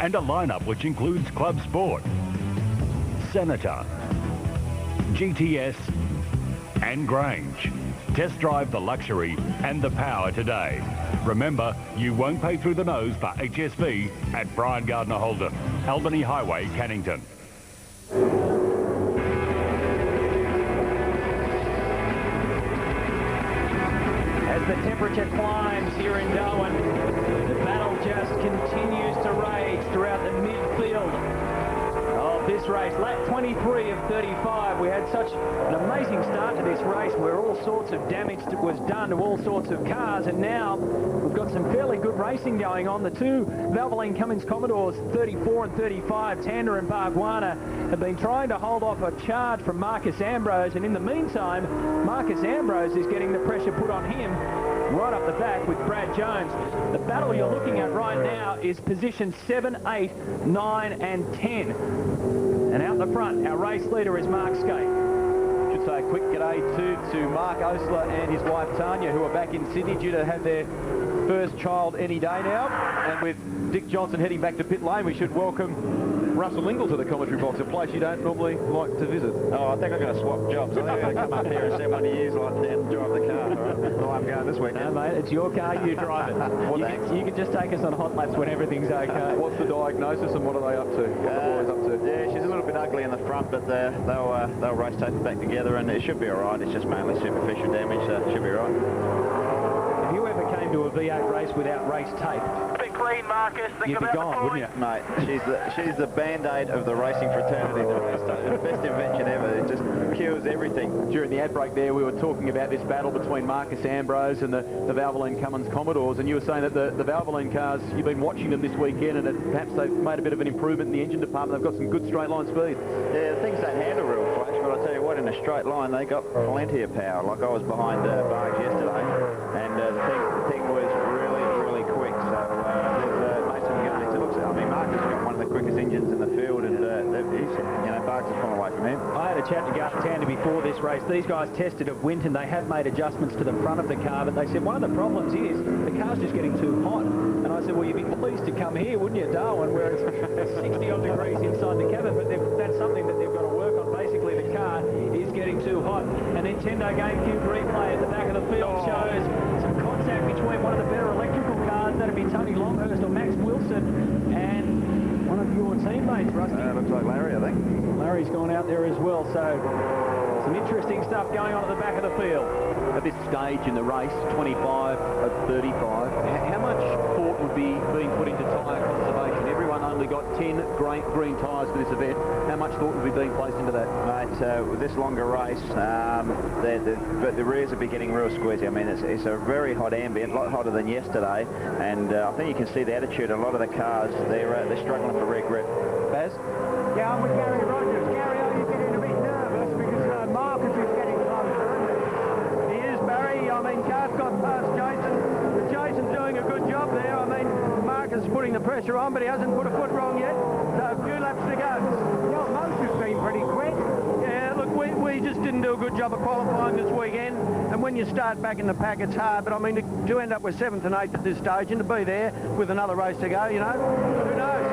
and a lineup which includes Club Sport, Senator, GTS and Grange. Test drive the luxury and the power today. Remember, you won't pay through the nose for HSV at Brian Gardner Holden, Albany Highway, Cannington. As the temperature climbs here in Darwin, the battle just continues to rage throughout the midfield of this race. race. Lap 23 of 35. We had such an amazing start to this race where all sorts of damage was done to all sorts of cars, and now we've got some fairly good racing going on. The two Valvoline Cummins Commodores, 34 and 35, Tanda and Bargwanna, have been trying to hold off a charge from Marcus Ambrose, and in the meantime, Marcus Ambrose is getting the pressure put on him right up the back with Brad Jones. The battle you're looking at right now is position 7, 8, 9 and 10. And out the front, our race leader is Mark Skate. Should say a quick g'day to Mark Osler and his wife Tanya, who are back in Sydney due to have their first child any day now. And with Dick Johnson heading back to pit lane, we should welcome Russell Ingall to the commentary box, a place you don't normally like to visit. Oh, I think I'm going to swap jobs. I think I'm going to come up here and see one of you like down and drive the car. All right? Well, I'm going this weekend. No, mate, it's your car, you drive it. Well, you can just take us on hot laps when everything's okay. What's the diagnosis and what are they up to? What are the boys up to? Yeah, she's a little bit ugly in the front, but they'll race tape it back together and it should be all right. It's just mainly superficial damage, so it should be all right. If you ever came to a V8 race without race tape, Big clean, Marcus. you'd be gone, wouldn't you? Mate, she's the band-aid of the racing fraternity. The best invention ever. It just cures everything. During the ad break there, we were talking about this battle between Marcus Ambrose and the Valvoline Cummins Commodores, and you were saying that the Valvoline cars, you've been watching them this weekend, and that perhaps they've made a bit of an improvement in the engine department. They've got some good straight-line speed. Yeah, the things don't handle real flash, but I tell you what, in a straight line, they got plenty of power. Like I was behind Barnes yesterday, and the thing was really quick. So I mean, Marcus has got one of the quickest engines in the field, and Barks has gone away from him. I had a chat to Garth Tander before this race. These guys tested at Winton. They have made adjustments to the front of the car, but they said one of the problems is the car's just getting too hot. And I said, well, you'd be pleased to come here, wouldn't you, Darwin, where it's 60-odd degrees inside the cabin, but that's something that they've got to work on. Basically, the car is getting too hot. A Nintendo GameCube replay at the back of the field shows some contact between one of the better electrical cars, that'd be Tony Longhurst or Max Wilson, and one of your teammates, Rusty. Looks like Larry, I think. Larry's gone out there as well, so some interesting stuff going on at the back of the field. At this stage in the race, 25 of 35, how much thought would be being put into tyre conservation? Everyone only got 10 green tyres for this event. How much thought would be being placed into that? Mate, with this longer race, but the rears will be getting real squeezy. I mean, it's a very hot ambient, a lot hotter than yesterday, and I think you can see the attitude. A lot of the cars, they're struggling for rear grip. Baz? Yeah, I'm with Gary Rogers. Gary, are you getting a bit nervous because Marcus is getting closer? He is, Barry. I mean, Garth got past Jason. Jason's doing a good job there. I mean, Marcus is putting the pressure on, but he hasn't put a foot wrong yet. So a few laps to go. Your motor's been pretty quick. Yeah, look, we just didn't do a good job of qualifying this weekend. And when you start back in the pack, it's hard. But I mean, to end up with 7th and 8th at this stage and to be there with another race to go, you know, who knows?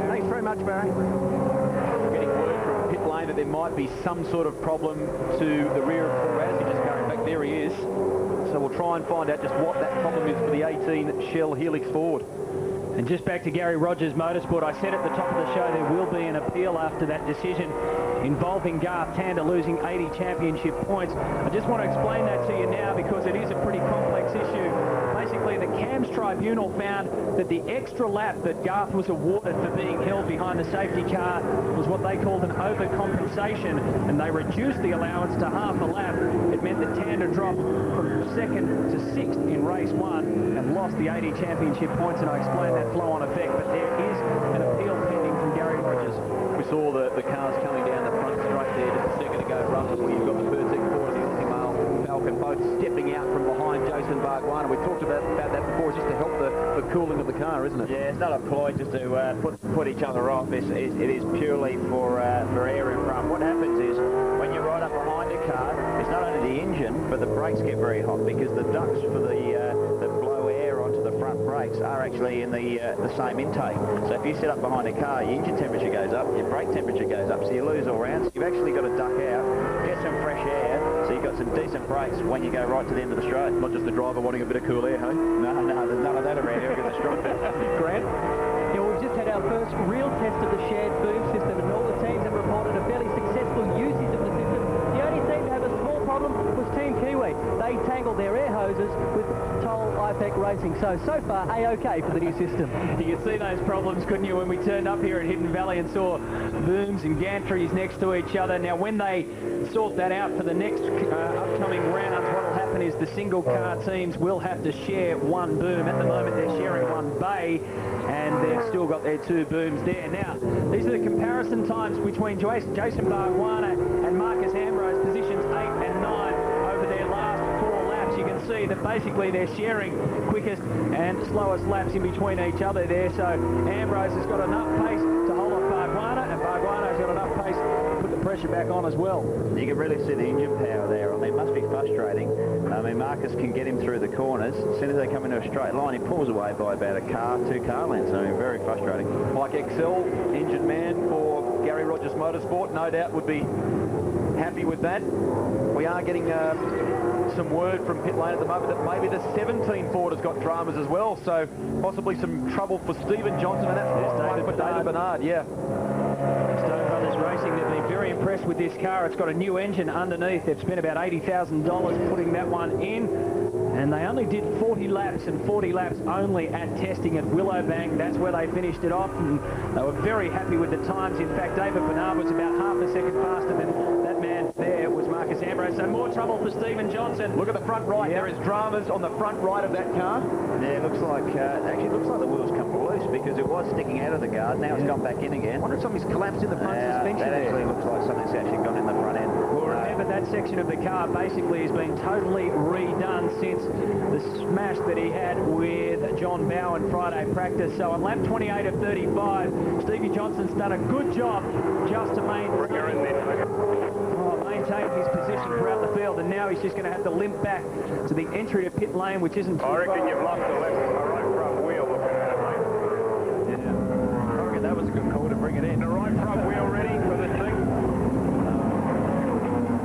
Thanks very much, Barry. Getting word from pit lane that there might be some sort of problem to the rear of Perez. He's just going back. There he is. So we'll try and find out just what that problem is for the 18 Shell Helix Ford. And just back to Gary Rogers Motorsport, I said at the top of the show there will be an appeal after that decision involving Garth Tander losing 80 championship points. I just want to explain that to you now because it is a pretty complex issue. Basically, the CAMS Tribunal found that the extra lap that Garth was awarded for being held behind the safety car was what they called an overcompensation, and they reduced the allowance to half a lap. It meant that Tander dropped from 2nd to 6th in race 1 and lost the 80 championship points, and I explained that flow-on effect, but there is an appeal pending from Gary Rogers. We saw the cars coming down the front straight there just a second ago, Russell, where you've got the Pertec Ford and the Ultimale Falcon both stepping out from behind Jason Bargwanna. We talked about that before, just to help the cooling of the car, isn't it? Yeah, it's not a ploy just to put each other off. It is purely for air in front. What happens is when you ride up behind a car, it's not only the engine, but the brakes get very hot because the ducts for the blow air onto the front brakes are actually in the same intake. So if you sit up behind a car, your engine temperature goes up, your brake temperature goes up, so you lose all round. So you've actually got to duck out, get some fresh air, so you've got some decent brakes when you go right to the end of the straight. Not just the driver wanting a bit of cool air, hey? No, there's none of that around here. Get the strong bit. Grant? Yeah, we've just had our first real test of the shared boom system, and all the teams have reported a fairly successful usage of the system. The only team to have a small problem was Team Kiwi. They they tangled their air hoses with Toll IPEC Racing. So far, A-OK for the new system. You could see those problems, couldn't you, when we turned up here at Hidden Valley and saw booms and gantries next to each other. Now, when they sort that out for the next upcoming rounds, what will happen is the single car teams will have to share one boom. At the moment, they're sharing one bay, and they've still got their two booms there. Now, these are the comparison times between Jason Bargwanna and Marcus Ambrose, positions 8 and 9 over their last 4 laps. You can see that basically they're sharing quickest and slowest laps in between each other there. So Ambrose has got enough pace to hold off Bargwanna, and Bargwanna's got enough pace to put the pressure back on as well. You can really see the engine power there. I mean, it must be frustrating. I mean, Marcus can get him through the corners. As soon as they come into a straight line, he pulls away by about a car, 2 car lengths. I mean, very frustrating. Mike Excel, engine man for Gary Rogers Motorsport, no doubt would be happy with that. We are getting some word from pit lane at the moment that maybe the 17 Ford has got dramas as well, so possibly some trouble for Stephen Johnson, and that's for David Bernard, yeah. Stone Brothers Racing, they've been very impressed with this car. It's got a new engine underneath. They've spent about $80,000 putting that one in. And they only did 40 laps and 40 laps only at testing at Willowbank. That's where they finished it off, and they were very happy with the times. In fact, David Bernard was about half a second faster than that man there was Marcus Ambrose. So more trouble for Stephen Johnson. Look at the front right. There is dramas on the front right of that car. Yeah, it looks like, actually looks like the wheels come loose because it was sticking out of the guard. Now it's gone back in again. I wonder if something's collapsed in the front suspension that there. actually looks like something's actually gone in the front end. Well, remember, that section of the car basically has been totally redone since the smash that he had with John Bowen Friday practice. So on lap 28 of 35, Stevie Johnson's done a good job just to maintain his position throughout the field, and now he's just going to have to limp back to the entry to pit lane, which isn't too far. I reckon you've lost the right front wheel looking at it, mate. Yeah. I reckon that was a good call to bring it in. The right front wheel ready for this thing?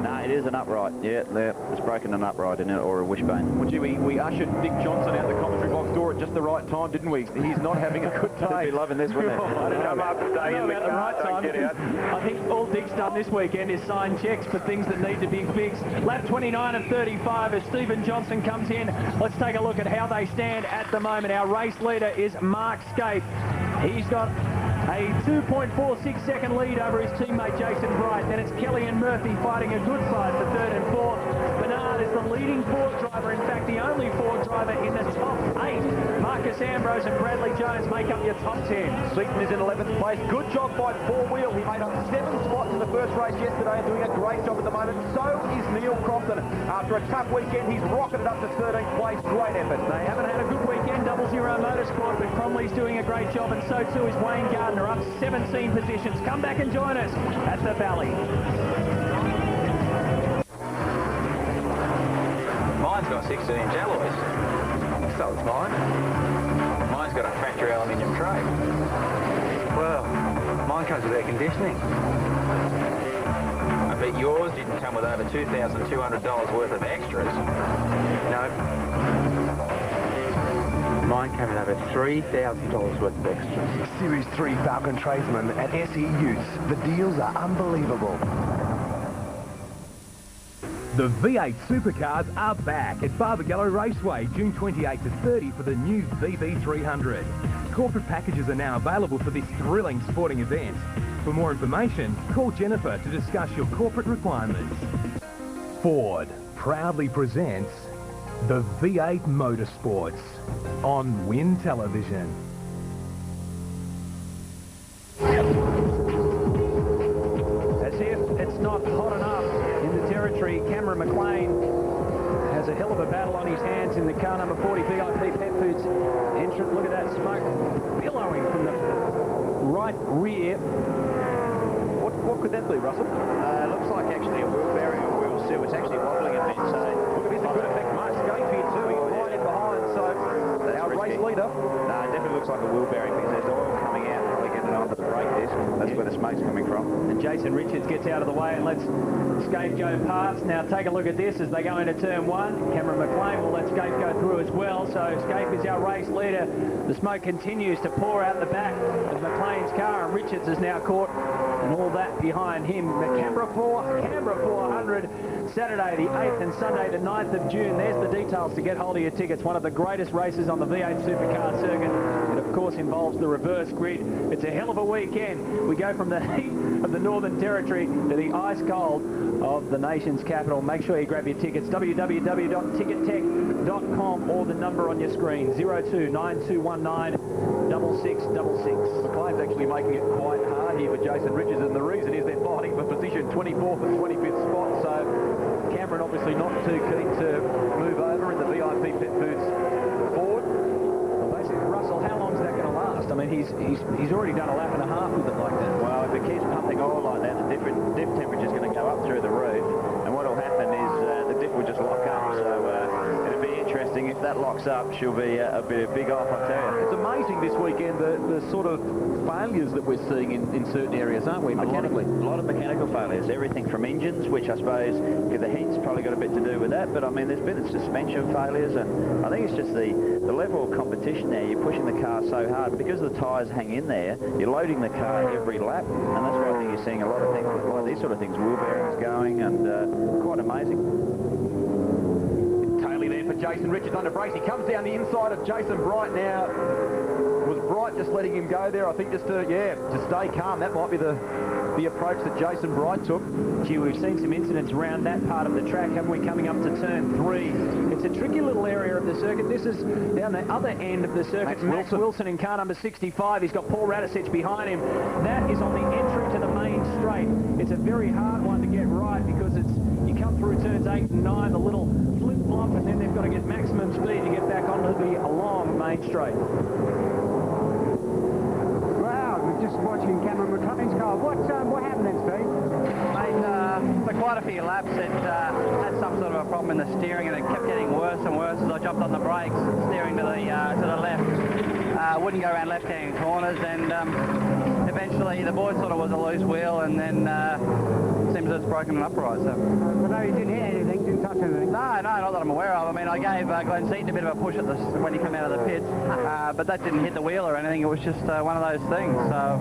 No, it is an upright. Yeah, it's broken an upright in it, or a wishbone. Well, gee, we ushered Dick Johnson out the commentary box door at just the right time, didn't we? He's not having a good day. He'd be loving this, wouldn't he? I don't know about staying in the car, right don't time. get out. I think all Dick's done this weekend is sign checks for things that need to be fixed. Lap 29 of 35 as Stephen Johnson comes in. Let's take a look at how they stand at the moment. Our race leader is Mark Scape. He's got a 2.46 second lead over his teammate Jason Bright. Then it's Kelly and Murphy fighting a good fight for 3rd and 4th. Bernard is the leading Ford driver, in fact the only Ford driver in the top 8. Marcus Ambrose and Bradley Jones make up your top 10. Seaton is in 11th place. Good job by 4-wheel. He made up 7 spots in the first race yesterday and doing a great job at the moment. So is Neil Crofton. After a tough weekend, he's rocketed up to 13th place. Great effort. They haven't had a good weekend, 00 Motorsport, but Cromley's doing a great job, and so too is Wayne Gardner, up 17 positions. Come back and join us at the Valley. Mine's got 16-inch alloys. So it's mine. Mine's got a factory aluminium tray. Well, mine comes with air conditioning. I bet yours didn't come with over $2,200 worth of extras. No. Mine came with over $3,000 worth of extras. Series 3 Falcon Tradesman at SE Utes. The deals are unbelievable. The V8 Supercars are back at Barbagallo Raceway, June 28 to 30 for the new VB300. Corporate packages are now available for this thrilling sporting event. For more information, call Jennifer to discuss your corporate requirements. Ford proudly presents the V8 Motorsports on Win Television. As if it's not hot enough in the territory, Cameron McLean has a hell of a battle on his hands in the car number 40 VIP Pet Foods entrant. Look at that smoke billowing from the right rear. What could that be, Russell? Looks like actually a wheel bearing or wheel seal. It's actually wobbling a bit, so... Look, it is a good effect. Mark Scape here too. He's right in behind, so... That's our risky. race leader. No, it definitely looks like a wheel bearing because there's oil coming out. Probably going working onto the brake disc. That's where the smoke's coming from. And Jason Richards gets out of the way and lets Scape go past. Now take a look at this as they go into turn 1. Cameron McLean will let Scape go through as well. So Scape is our race leader. The smoke continues to pour out the back of McLean's car, and Richards is now caught, and all that behind him. The Canberra 400, Saturday the 8th and Sunday the 9th of June. There's the details to get hold of your tickets. One of the greatest races on the V8 Supercar circuit. It of course involves the reverse grid. It's a hell of a weekend. We go from the heat of the Northern Territory to the ice cold of the nation's capital. Make sure you grab your tickets. www.tickettech.com or the number on your screen, 0292196666. McLean's actually making it quite hard here for Jason Richards, and the reason is they're fighting for position 24th and 25th spot. So Cameron obviously not too keen to move over in the VIP pit boots forward. Well, basically, Russell, how long is that going to last? I mean, he's already done a lap and a half with it like that. Well, if it keeps pumping oil like that, the diff temperature is going to go up through the roof, and what will happen is the diff will just lock up. So it'll be interesting if that locks up. She'll be a big off, I tell you. It's amazing this weekend the sort of failures that we're seeing in certain areas, aren't we, mechanically? A lot of mechanical failures. Everything from engines, which I suppose the heat's probably got a bit to do with that, but I mean there's been suspension failures, and I think it's just the level of competition there. You're pushing the car so hard because the tyres hang in there. You're loading the car every lap, and that's why I think you're seeing a lot of things like these sort of things, wheel bearings going, and quite amazing. Taylor there for Jason Richards under brakes. He comes down the inside of Jason Bright now. Was Bright just letting him go there? I think just to stay calm. That might be the approach that Jason Bright took. Gee, we've seen some incidents around that part of the track, haven't we, coming up to turn 3. It's a tricky little area of the circuit. This is down the other end of the circuit. Max Wilson in car number 65. He's got Paul Radisich behind him. That is on the entry to the main straight. It's a very hard one to get right because you come through turns 8 and 9, the little flip-flop, and then they've got to get maximum speed to get back onto the long main straight. Just watching Cameron McLean's car. What happened then, Steve? Mate, for quite a few laps it had some sort of a problem in the steering, and it kept getting worse and worse as I jumped on the brakes, steering to the left. Wouldn't go around left-hand corners, and eventually the board sort of was a loose wheel, and then seems it's broken an upright. So. But no, you didn't hit anything, didn't touch anything? No, not that I'm aware of. I mean, I gave Glenn Seaton a bit of a push when he came out of the pits, but that didn't hit the wheel or anything. It was just one of those things. So,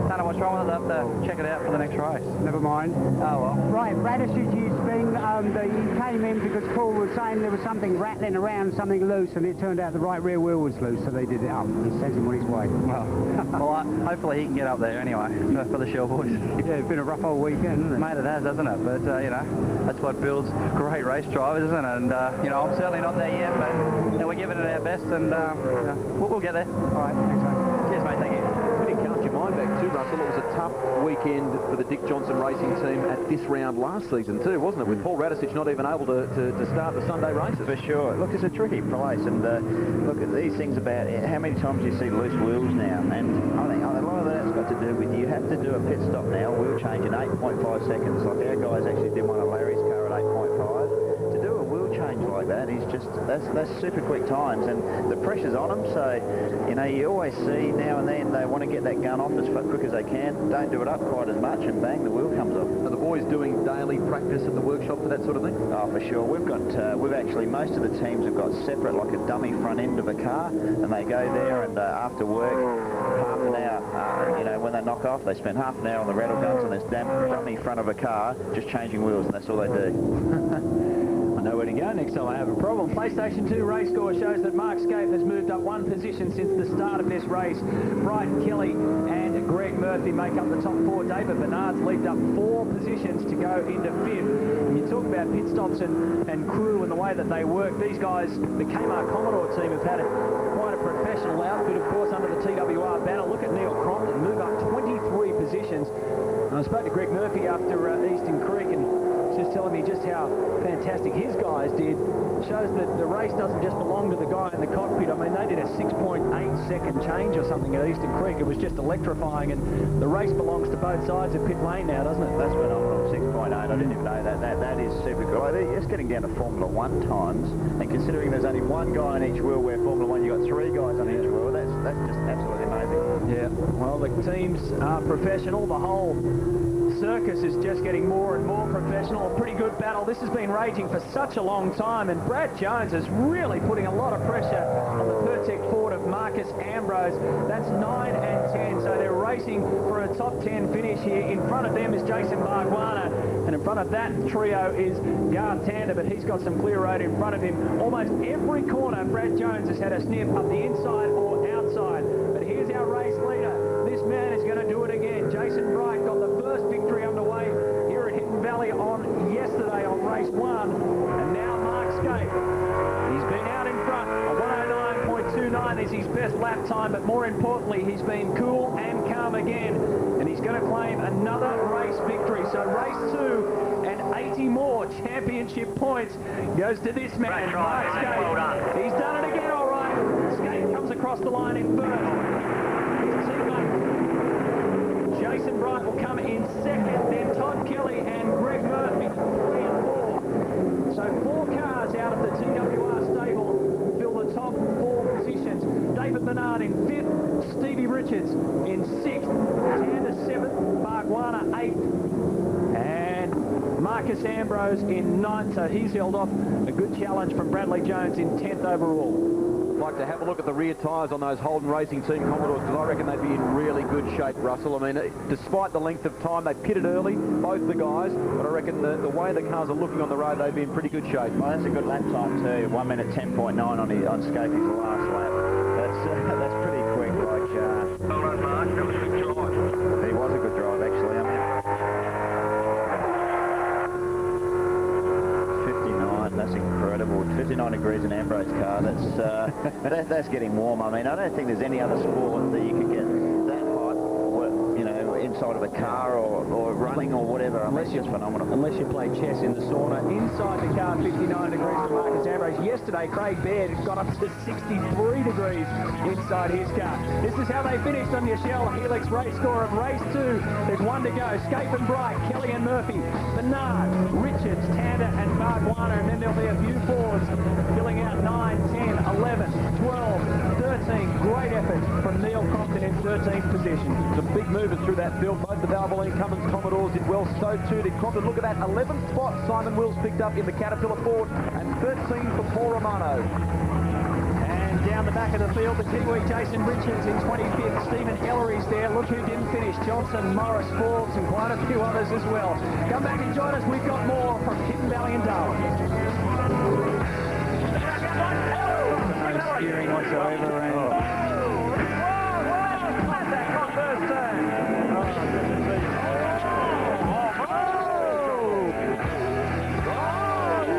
don't know what's wrong with it. I'll have to check it out for the next race. Never mind. Oh, well. Right, Radishich's been, he came in because Paul was saying there was something rattling around, something loose, and it turned out the right rear wheel was loose, so they did it up. He sent him on his way. Well, hopefully he can get up there anyway for the Shell boys. Yeah, it's been a rough old weekend, hasn't it? Mate, it has, hasn't it? But, you know, that's what builds great race drivers, isn't it? And, you know, I'm certainly not there yet, but you know, we're giving it our best, and we'll get there. All right, thanks, mate. Cheers, mate, thank you. Really cast your mind back too, Russell. It was a tough weekend for the Dick Johnson Racing team at this round last season too, wasn't it? With Paul Radisich not even able to start the Sunday races. For sure. Look, it's a tricky place, and look at these things about how many times you see loose wheels now, and I think a lot of that's got to do with you have to do a pit stop now, wheel change in 8.5 seconds. Like our guys actually did one of Larry's car at 8.5. To do a wheel change like that is just that's super quick times, and the pressure's on them. So you know, you always see now and then they want to get that gun off as quick as they can. Don't do it up quite as much, and bang, the wheel comes off. Are the boys doing daily practice at the workshop for that sort of thing? Oh, for sure. We've actually, most of the teams have got separate, like a dummy front end of a car, and they go there and after work, half an hour, you know, when they knock off, they spend half an hour on the rattle guns on this dummy front of a car, just changing wheels, and that's all they do. Know where to go next time I have a problem. PlayStation 2 race score shows that Mark Scape has moved up 1 position since the start of this race. Brighton Kelly and Greg Murphy make up the top 4. David Bernard's leaped up 4 positions to go into 5th. When you talk about pit stops and crew and the way that they work, these guys, the Kmart Commodore team, have had quite a professional outfit, of course, under the TWR banner. Look at Neil Crompton move up 23 positions. And I spoke to Greg Murphy after Eastern Creek, and just telling me just how fantastic his guys did. Shows that the race doesn't just belong to the guy in the cockpit. I mean, they did a 6.8 second change or something at Eastern Creek. It was just electrifying, and the race belongs to both sides of pit lane now, doesn't it? That's phenomenal. 6.8. I didn't even know that. That is super cool. It's getting down to Formula 1 times, and considering there's only one guy on each wheel, where Formula 1 you've got 3 guys on each wheel, that's just absolutely amazing. Yeah. Well, Well, the teams are professional. The whole circus is just getting more and more professional. A pretty good battle. This has been raging for such a long time, and Brad Jones is really putting a lot of pressure on the Pertec Ford of Marcus Ambrose. That's 9 and 10, so they're racing for a top 10 finish here. In front of them is Jason Barguana, and in front of that trio is Garth Tander, but he's got some clear road in front of him. Almost every corner, Brad Jones has had a sniff up the inside or outside. But here's our race leader. This man is going to do it again. Jason Bright got the first victory underway here at Hidden Valley on yesterday on race 1. And now Mark Scape. He's been out in front. A 109.29 is his best lap time, but more importantly, he's been cool and calm again. And he's going to claim another race victory. So race 2 and 80 more championship points goes to this man, Mark Scape. Well done. He's done it again, all right. Scape comes across the line in first. His teammate Jason Bright will come in second, then Todd Kelly and Greg Murphy, 3 and 4. So 4 cars out of the TWR stable fill the top 4 positions. David Bernard in 5th, Stevie Richards in 6th, Tander 7th, Barguana 8th, and Marcus Ambrose in 9th. So he's held off a good challenge from Bradley Jones in 10th overall. I'd like to have a look at the rear tyres on those Holden Racing Team Commodores, because I reckon they'd be in really good shape, Russell. I mean, despite the length of time, they pitted early, both the guys, but I reckon the way the cars are looking on the road, they'd be in pretty good shape. Well, that's a good lap time too. 1 minute 10.9 on Scapey's last lap. That's pretty quick. Like, well done, Mark. That was a good drive. He was a good drive, actually. I mean, 59. That's incredible. 59 degrees in Ambrose's car. That's getting warm. I mean, I don't think there's any other sport that you could get that hot, you know, inside of a car or running or whatever. Unless it's phenomenal. Unless you play chess in the sauna. Inside the car, 59 degrees for Marcus Ambrose. Yesterday, Craig Baird got up to 63 degrees inside his car. This is how they finished on the Shell Helix race score of race 2. There's 1 to go. Scape and Bright, Kelly and Murphy, Bernard, Richards, Tander and Barguana, and then there'll be a few Fords filling out 9, 10, 11, 12, 13. Great effort from Neil Compton in 13th position. Some big movers through that field. Both the Valvoline Cummins Commodores did well. So too did Compton. Look at that 11th spot Simon Wills picked up in the Caterpillar Ford, and 13 for Paul Romano. And down the back of the field, the Kiwi Jason Richards in 25th. Stephen Ellery's there. Look who didn't finish. Johnson, Morris, Forbes, and quite a few others as well. Come back and join us. We've got more from Hidden Valley and Darwin. No steering whatsoever. And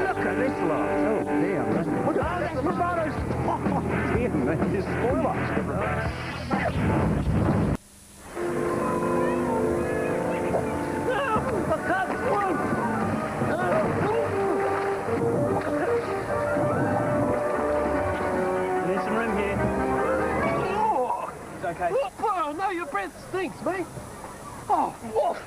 look at this lot. Oh, damn. Look at this. Romano's. Oh, damn, man. This spoiler. There's some room here. Oh, it's okay. Oh, no, your breath stinks, mate. Oh, woof.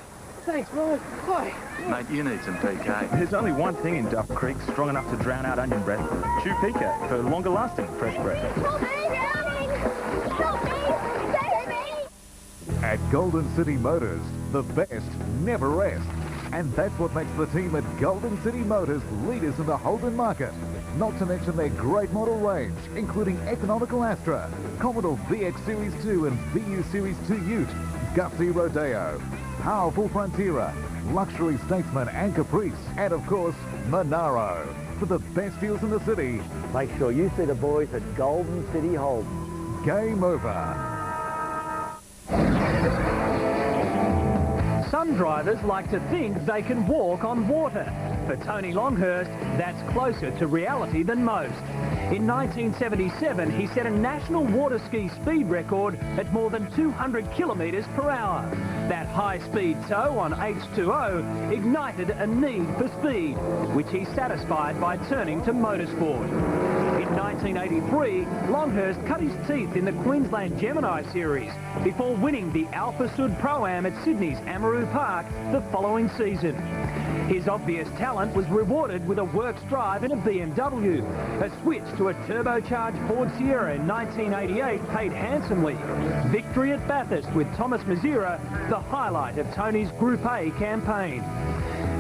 Thanks, bro. Hi. Mate, you need some PK. There's only one thing in Duff Creek strong enough to drown out onion breath. Chew PK for longer lasting fresh breath. At Golden City Motors, the best never rest. And that's what makes the team at Golden City Motors leaders in the Holden market. Not to mention their great model range, including economical Astra, Commodore VX Series 2 and VU Series 2 Ute, Gutsy Rodeo, powerful Frontiera, luxury Statesman and Caprice, and of course, Monaro. For the best deals in the city, make sure you see the boys at Golden City Holden. Game over. Some drivers like to think they can walk on water. For Tony Longhurst, that's closer to reality than most. In 1977, he set a national water ski speed record at more than 200 kilometres per hour. That high-speed tow on H2O ignited a need for speed, which he satisfied by turning to motorsport. In 1983, Longhurst cut his teeth in the Queensland Gemini Series before winning the Alpha Sud Pro-Am at Sydney's Amaroo Park the following season. His obvious talent was rewarded with a works drive in a BMW. A switch to a turbocharged Ford Sierra in 1988 paid handsomely. Victory at Bathurst with Thomas Mazira, the highlight of Tony's Group A campaign.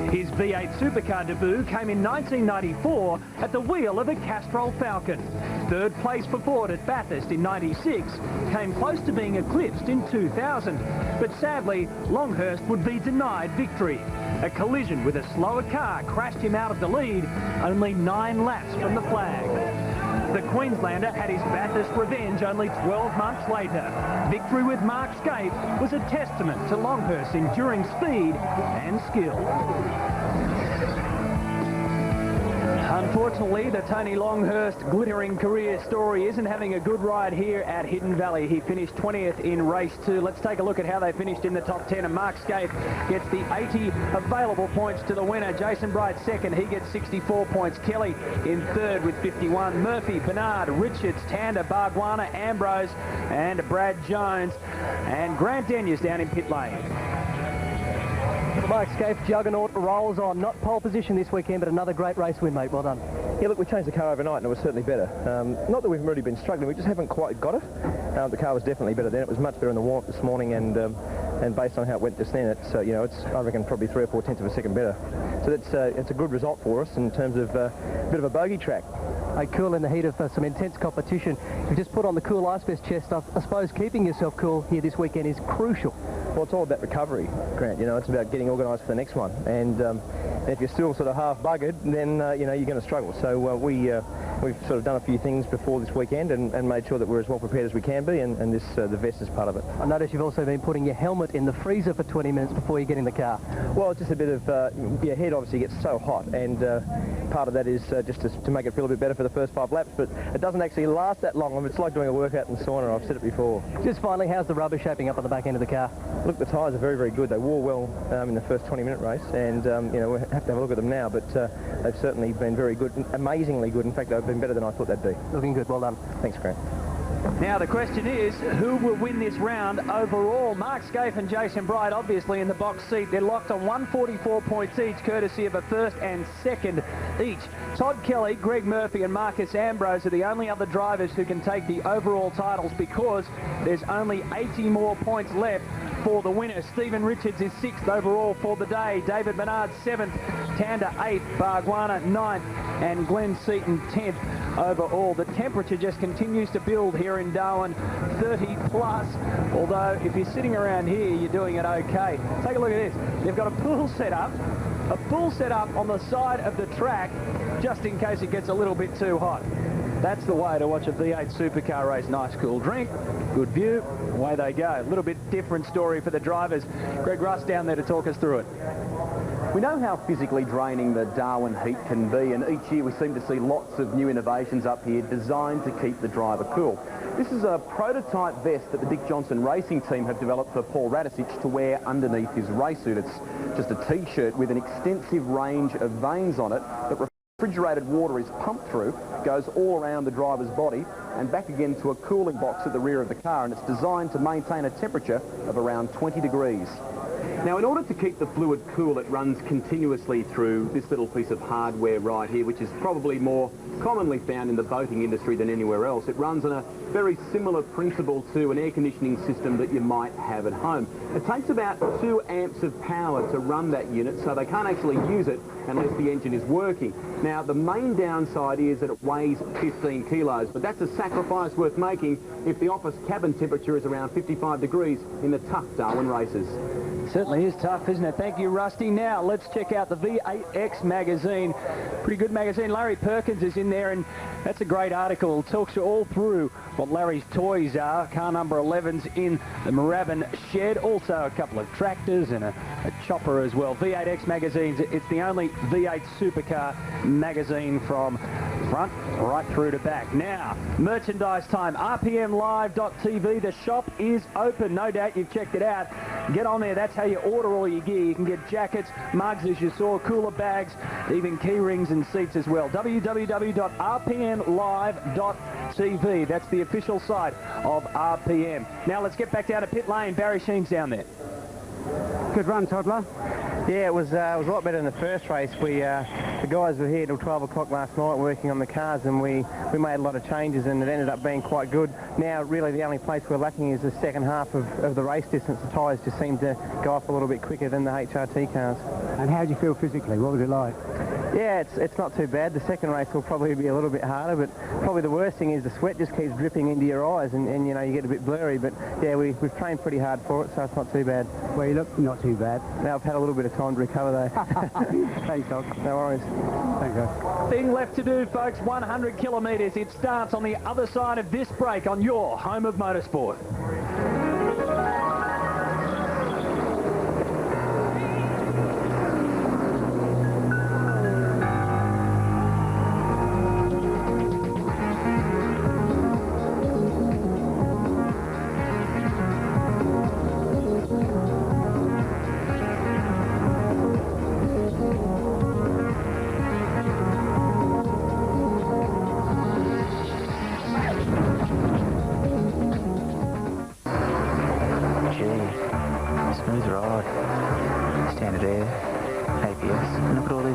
His V8 Supercar debut came in 1994 at the wheel of a Castrol Falcon. Third place for Ford at Bathurst in 96 came close to being eclipsed in 2000, but sadly Longhurst would be denied victory. A collision with a slower car crashed him out of the lead, only 9 laps from the flag. The Queenslander had his Bathurst revenge only 12 months later. Victory with Mark Scape was a testament to Longhurst's enduring speed and skill. Unfortunately, the Tony Longhurst glittering career story isn't having a good ride here at Hidden Valley. He finished 20th in race 2. Let's take a look at how they finished in the top 10. And Mark Scape gets the 80 available points to the winner. Jason Bright second. He gets 64 points. Kelly in third with 51. Murphy, Bernard, Richards, Tander, Barguana, Ambrose, and Brad Jones. And Grant Denya's down in pit lane. Mark Scape, juggernaut, rolls on. Not pole position this weekend, but another great race win, mate. Well done. Yeah, look, we changed the car overnight and it was certainly better. Not that we've really been struggling, we just haven't quite got it. The car was definitely better then. It was much better in the warm-up this morning, and based on how it went just then, it's you know, it's I reckon probably 3 or 4 tenths of a second better. So that's it's a good result for us in terms of a bit of a bogey track. Hey, cool in the heat of some intense competition. You've just put on the cool ice vest chest. I suppose keeping yourself cool here this weekend is crucial. Well, it's all about recovery, Grant. You know, it's about getting organised for the next one. And if you're still sort of half buggered, then you know, you're going to struggle. So we've sort of done a few things before this weekend and made sure that we're as well prepared as we can be. And this the vest is part of it. I notice you've also been putting your helmet in the freezer for 20 minutes before you get in the car. Well, it's just a bit of your head obviously gets so hot, and part of that is just to make it feel a bit better for the first 5 laps. But it doesn't actually last that long. I mean, it's like doing a workout in the sauna. I've said it before. Just finally, how's the rubber shaping up on the back end of the car? Look, the tyres are very, very good. They wore well in the first 20-minute race, and you know, we'll have to have a look at them now, but they've certainly been very good, amazingly good. In fact, they've been better than I thought they'd be. Looking good. Well done. Thanks, Grant. Now the question is, who will win this round overall? Mark Scape and Jason Bright obviously in the box seat. They're locked on 144 points each, courtesy of a first and second each. Todd Kelly, Greg Murphy and Marcus Ambrose are the only other drivers who can take the overall titles because there's only 80 more points left for the winner. Stephen Richards is 6th overall for the day. David Bernard 7th, Tander 8th, Barguana 9th, and Glenn Seaton 10th overall. The temperature just continues to build here in Darwin, 30 plus, although if you're sitting around here, you're doing it okay. Take a look at this. They've got a pool set up on the side of the track, just in case it gets a little bit too hot. That's the way to watch a V8 Supercar race. Nice cool drink, good view, away they go. A little bit different story for the drivers. Greg Russ down there to talk us through it. We know how physically draining the Darwin heat can be, and each year we seem to see lots of new innovations up here designed to keep the driver cool. This is a prototype vest that the Dick Johnson racing team have developed for Paul Radisich to wear underneath his race suit. It's just a T-shirt with an extensive range of veins on it that refrigerated water is pumped through, goes all around the driver's body and back again to a cooling box at the rear of the car, and it's designed to maintain a temperature of around 20 degrees. Now, in order to keep the fluid cool, it runs continuously through this little piece of hardware right here, which is probably more commonly found in the boating industry than anywhere else. It runs on a very similar principle to an air conditioning system that you might have at home. It takes about 2 amps of power to run that unit, so they can't actually use it unless the engine is working. Now, the main downside is that it weighs 15 kilos, but that's a sacrifice worth making if the office cabin temperature is around 55 degrees in the tough Darwin races. Certainly is tough, isn't it? Thank you, Rusty. Now, let's check out the V8X magazine. Pretty good magazine. Larry Perkins is in there, and that's a great article. It talks you all through what Larry's toys are. Car number 11's in the Moorabbin shed. Also a couple of tractors and a chopper as well. V8X magazines. It's the only V8 Supercar magazine from front, right through to back. Now, merchandise time, rpmlive.tv. The shop is open. No doubt you've checked it out. Get on there. That's how you order all your gear. You can get jackets, mugs, as you saw, cooler bags, even key rings and seats as well. www.rpmlive.tv. That's the official site of RPM. Now, let's get back down to pit lane. Barry Sheen's down there. Good run, Toddler. Yeah, it was a lot better than the first race. The guys were here till 12 o'clock last night working on the cars, and we made a lot of changes, and it ended up being quite good. Now, really, the only place we're lacking is the second half of the race distance. The tyres just seem to go off a little bit quicker than the HRT cars. And how did you feel physically? What was it like? Yeah, it's not too bad. The second race will probably be a little bit harder, but probably the worst thing is the sweat just keeps dripping into your eyes, and you know, you get a bit blurry. But yeah, we've trained pretty hard for it, so it's not too bad. Well, you look not too bad. Now I've had a little bit of time to recover though. Thanks, Doc. No worries. Thanks, guys. Thing left to do, folks, 100 kilometres. It starts on the other side of this break on your home of motorsport.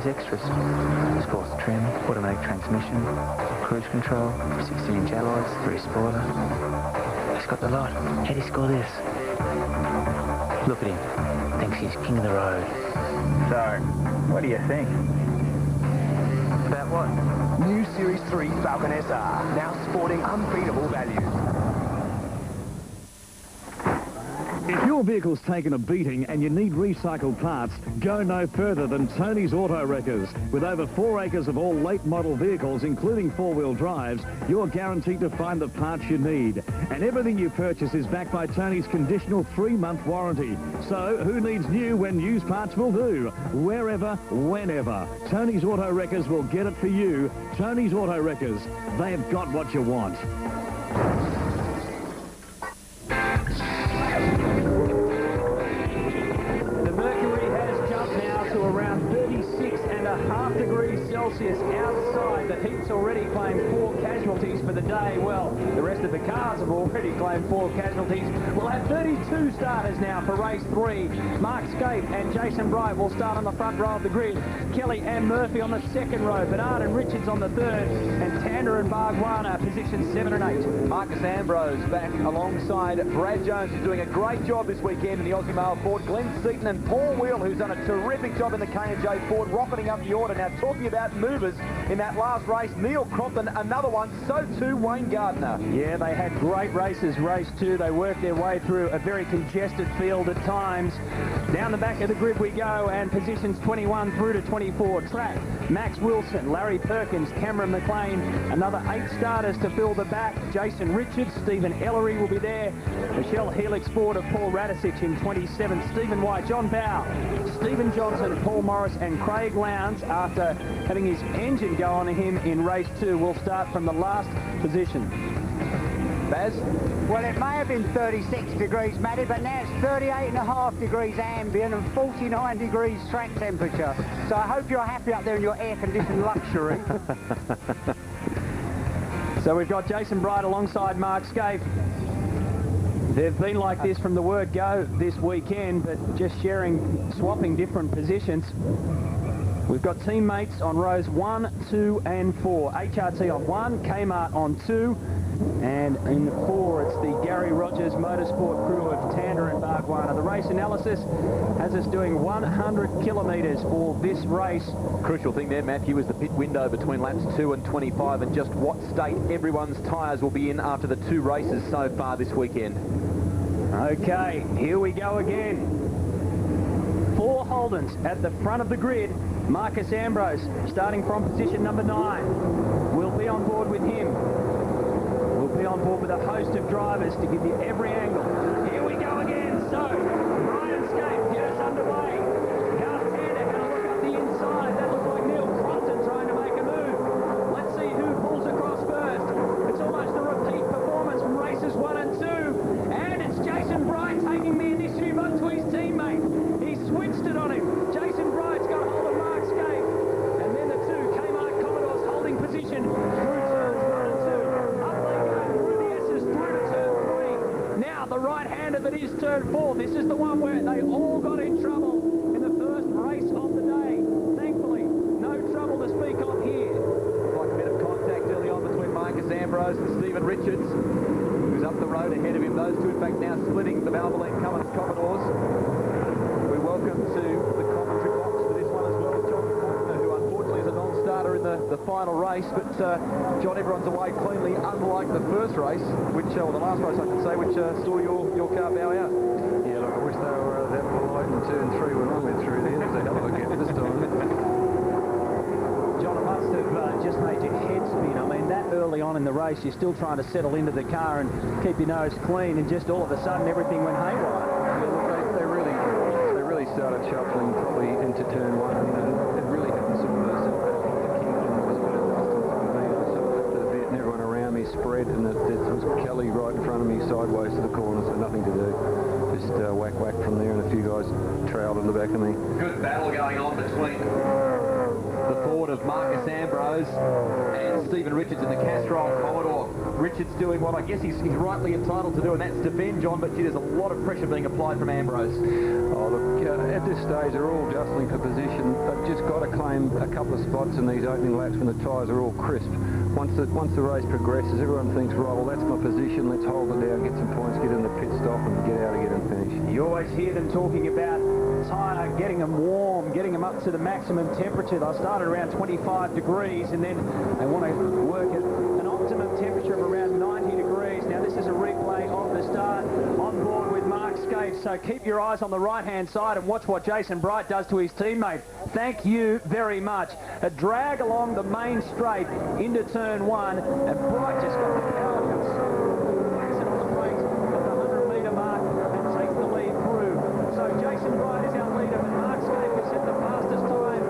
Extras, sports trim, automatic transmission, cruise control, 16-inch alloys, 3-spoiler. He's got the lot. How do you score this? Look at him. Thinks he's king of the road. So, what do you think? About what? New Series 3 Falcon SR, now sporting unbeatable values. If your vehicle's taken a beating and you need recycled parts, go no further than Tony's Auto Wreckers. With over 4 acres of all late model vehicles, including 4-wheel drives, you're guaranteed to find the parts you need. And everything you purchase is backed by Tony's conditional 3-month warranty. So who needs new when used parts will do? Wherever, whenever. Tony's Auto Wreckers will get it for you. Tony's Auto Wreckers. They've got what you want. Celsius outside. The heat's already claimed 4 casualties for the day. Well, the rest of the cars have already claimed 4 casualties. We'll have 32 starters now for race 3. Mark Scape and Jason Bright will start on the front row of the grid. Kelly and Murphy on the second row. Bernard and Richards on the third. And Tander and Bargwana positions 7 and 8. Marcus Ambrose back alongside Brad Jones, who's doing a great job this weekend in the Aussie Mail Ford. Glenn Seaton and Paul Wheel, who's done a terrific job in the K&J Ford, rocketing up the order. Now, talking about movers in that last race, Neil Crompton, another one, so too Wayne Gardner. Yeah, they had great races, race 2. They worked their way through a very congested field at times. Down the back of the grid we go, and positions 21 through to 24. Track, Max Wilson, Larry Perkins, Cameron McLean, another 8 starters to fill the back. Jason Richards, Stephen Ellery will be there. Michelle Helix Ford of Paul Radicic in 27. Stephen White, John Bow, Stephen Johnson, Paul Morris and Craig Lowndes, after having his engine go on him in race 2, will start from the last position. Baz? Well, it may have been 36 degrees, Matty, but now it's 38.5 degrees ambient and 49 degrees track temperature. So I hope you're happy up there in your air-conditioned luxury. So we've got Jason Bright alongside Mark Scape. They've been like this from the word go this weekend, but just swapping different positions. We've got teammates on rows 1, 2 and 4. HRT on 1, Kmart on 2, and in 4 it's the Gary Rogers Motorsport crew of Tander and Bargwana. The race analysis has us doing 100 kilometres for this race. Crucial thing there, Matthew, is the pit window between laps 2 and 25, and just what state everyone's tyres will be in after the 2 races so far this weekend. Okay, here we go again. 4 Holdens at the front of the grid. Marcus Ambrose, starting from position number 9. We'll be on board with him. We'll be on board with a host of drivers to give you every angle. Here we go again. So, Brian Scape, get us underway. Garth Tander going to look up the inside. That looks like Neil Crompton trying to make a move. Let's see who switched it on him. Jason Bright's got hold of Mark Scaife. And then the two Kmart Commodores holding position through turns 1 and 2. Up they go through the S's through to turn 3. Now the right hand of it is turn 4. This is the one where they all got in trouble in the first race of the day. Thankfully, no trouble to speak of here. Like a bit of contact early on between Marcus Ambrose and Stephen Richards, who's up the road ahead of him. Those two, in fact, now splitting the Valvoline Cummins Commodores. We welcome to the commentary box for this one as well, John Faulkner, who unfortunately is a non-starter in the final race. But John, everyone's away cleanly, unlike the first race, which, or the last race I should say, which saw your car bow out. Yeah, look, I wish they were that polite in turn 3 when I went through there. It was a hell of a gap this time. John, it must have just made your head spin. I mean, that early on in the race, you're still trying to settle into the car and keep your nose clean, and just all of a sudden everything went haywire. Yeah, look, they really started shuffling probably into turn 1, and it really happened sort of burst into the Kingston was a bit of dust in front of me. I sort of lifted a bit and everyone around me spread, and there was Kelly right in front of me sideways to the corner, so nothing to do. Just whack from there, and a few guys trailed in the back of me. Good battle going on between the Ford of Marcus Ambrose and Stephen Richards in the Castrol Commodore. Richards doing what I guess he's rightly entitled to do, and that's defend, John, but gee, there's a lot of pressure being applied from Ambrose. Oh, look, at this stage, they're all jostling for position. They've just got to claim a couple of spots in these opening laps when the tyres are all crisp. Once the race progresses, everyone thinks, right, well, that's my position, let's hold it down, get some points, get in the pit stop and get out again and finish. You always hear them talking about tyre, getting them warm, getting them up to the maximum temperature. They'll start at around 25 degrees, and then they want to work at an optimum temperature of around 90 degrees. Now, this is a replay of the start on board with Mark Scaife, so keep your eyes on the right-hand side and watch what Jason Bright does to his teammate. Thank you very much. A drag along the main straight into turn 1, and Bright just got the power cuts. Plays it on the brakes at the 100-metre mark and takes the lead through. So Jason Bright is our leader, but Mark Scaife has set the fastest time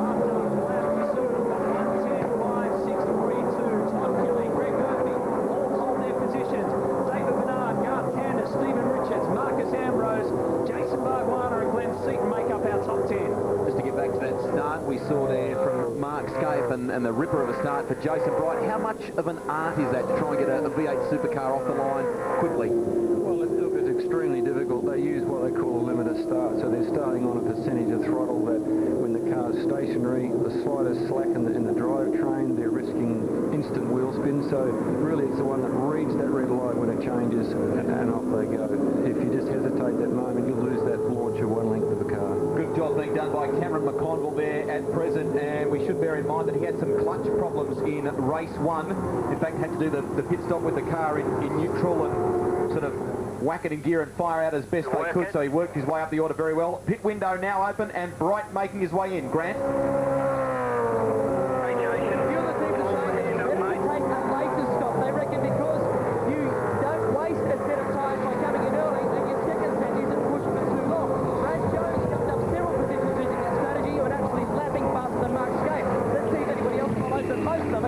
after lap 2 of 1:10.5.632. Todd Kelly, Greg Murphy all hold their positions. David Bernard, Garth Candace, Stephen Richards, Marcus Ambrose, Jason Bargwanna and Glenn Seaton make up our top 10. Just to get back to that start we saw there from Mark Scaife and the ripper of a start for Jason Bright. How much of an art is that to try and get a V8 Supercar off the line quickly? Well, look, it's extremely difficult. They use what they call a limiter start, so they're starting on a percentage of throttle that when the car's stationary, the slightest slack in the drivetrain, they're risking instant wheel spin. So really it's the one that reads that red light when it changes and off they go. If you just hesitate that moment, you'll lose that launch of 1 length of the car. Good job being done by Cameron McConville there at present, and we should bear in mind that he had some clutch problems in race 1. In fact, had to do the pit stop with the car in neutral and sort of whack it in gear and fire out as best they could, so he worked his way up the order very well. Pit window now open and Bright making his way in. Grant?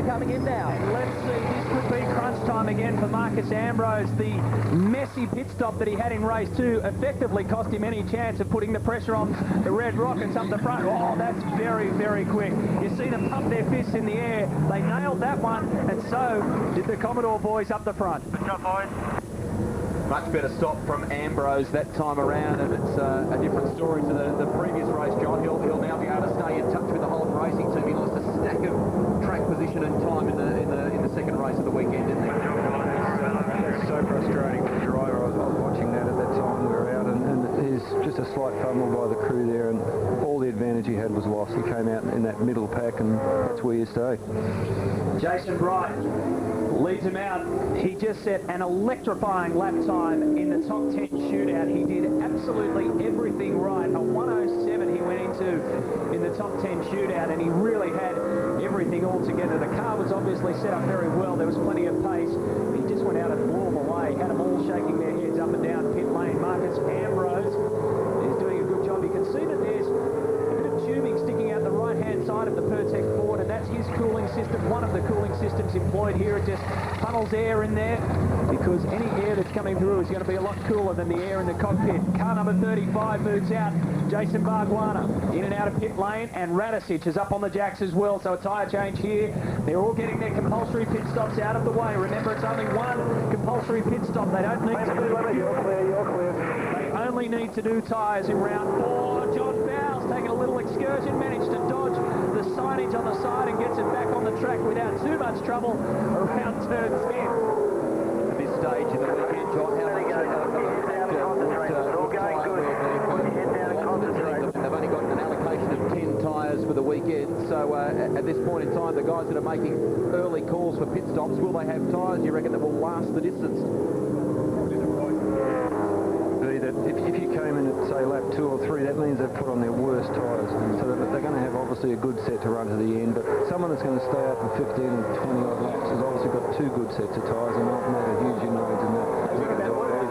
Coming in now. Let's see, this could be crunch time again for Marcus Ambrose. The messy pit stop that he had in race 2 effectively cost him any chance of putting the pressure on the Red Rockets up the front. Oh, that's very, very quick. You see them pump their fists in the air. They nailed that one, and so did the Commodore boys up the front. Good job, boys. Much better stop from Ambrose that time around, and it's a different story to the previous race, John. He'll now be able to stay in touch with the Holden racing team. He lost a stack of track position and time in the second race of the weekend, didn't he? It's so frustrating for the driver. I was watching that at that time we were out, and there's just a slight fumble by the crew there, and all the advantage he had was lost. He came out in that middle pack, and that's where you stay. Jason Bright leads him out. He just set an electrifying lap time in the top 10 shootout. He did absolutely everything right. A 1:07 he went into in the top 10 shootout, and he really had everything all together. The car was obviously set up very well. There was plenty of pace. He just went out and blew them away. Had them all shaking their heads up and down pit lane. Marcus Ambrose is doing a good job. You can see that there's a bit of tubing sticking out the right-hand side of the Pertec Ford, and that's his cooling system one of the cooling systems employed here. It just funnels air in there because any air that's coming through is going to be a lot cooler than the air in the cockpit. Car number 35 moves out. Jason Barguana in and out of pit lane, and Radicic is up on the jacks as well, so a tyre change here. They're all getting their compulsory pit stops out of the way. Remember, it's only one compulsory pit stop. They don't need to do... You're clear. They only need to do tyres in round 4. John Bowles taking a little excursion, managed to dodge the signage on the side and gets it back on the track without too much trouble around turn 10. At this stage in the weekend, John, how many they've only got an allocation of 10 tyres for the weekend, so at this point in time, the guys that are making early calls for pit stops, will they have tyres, you reckon, that will last the distance? If you came in at, say, lap 2 or 3, that means they've put on their worst tyres. So they're going to have, obviously, a good set to run to the end, but someone that's going to stay out for 15 and 20-odd laps has obviously got 2 good sets of tyres, and they'll make a huge inroads in that.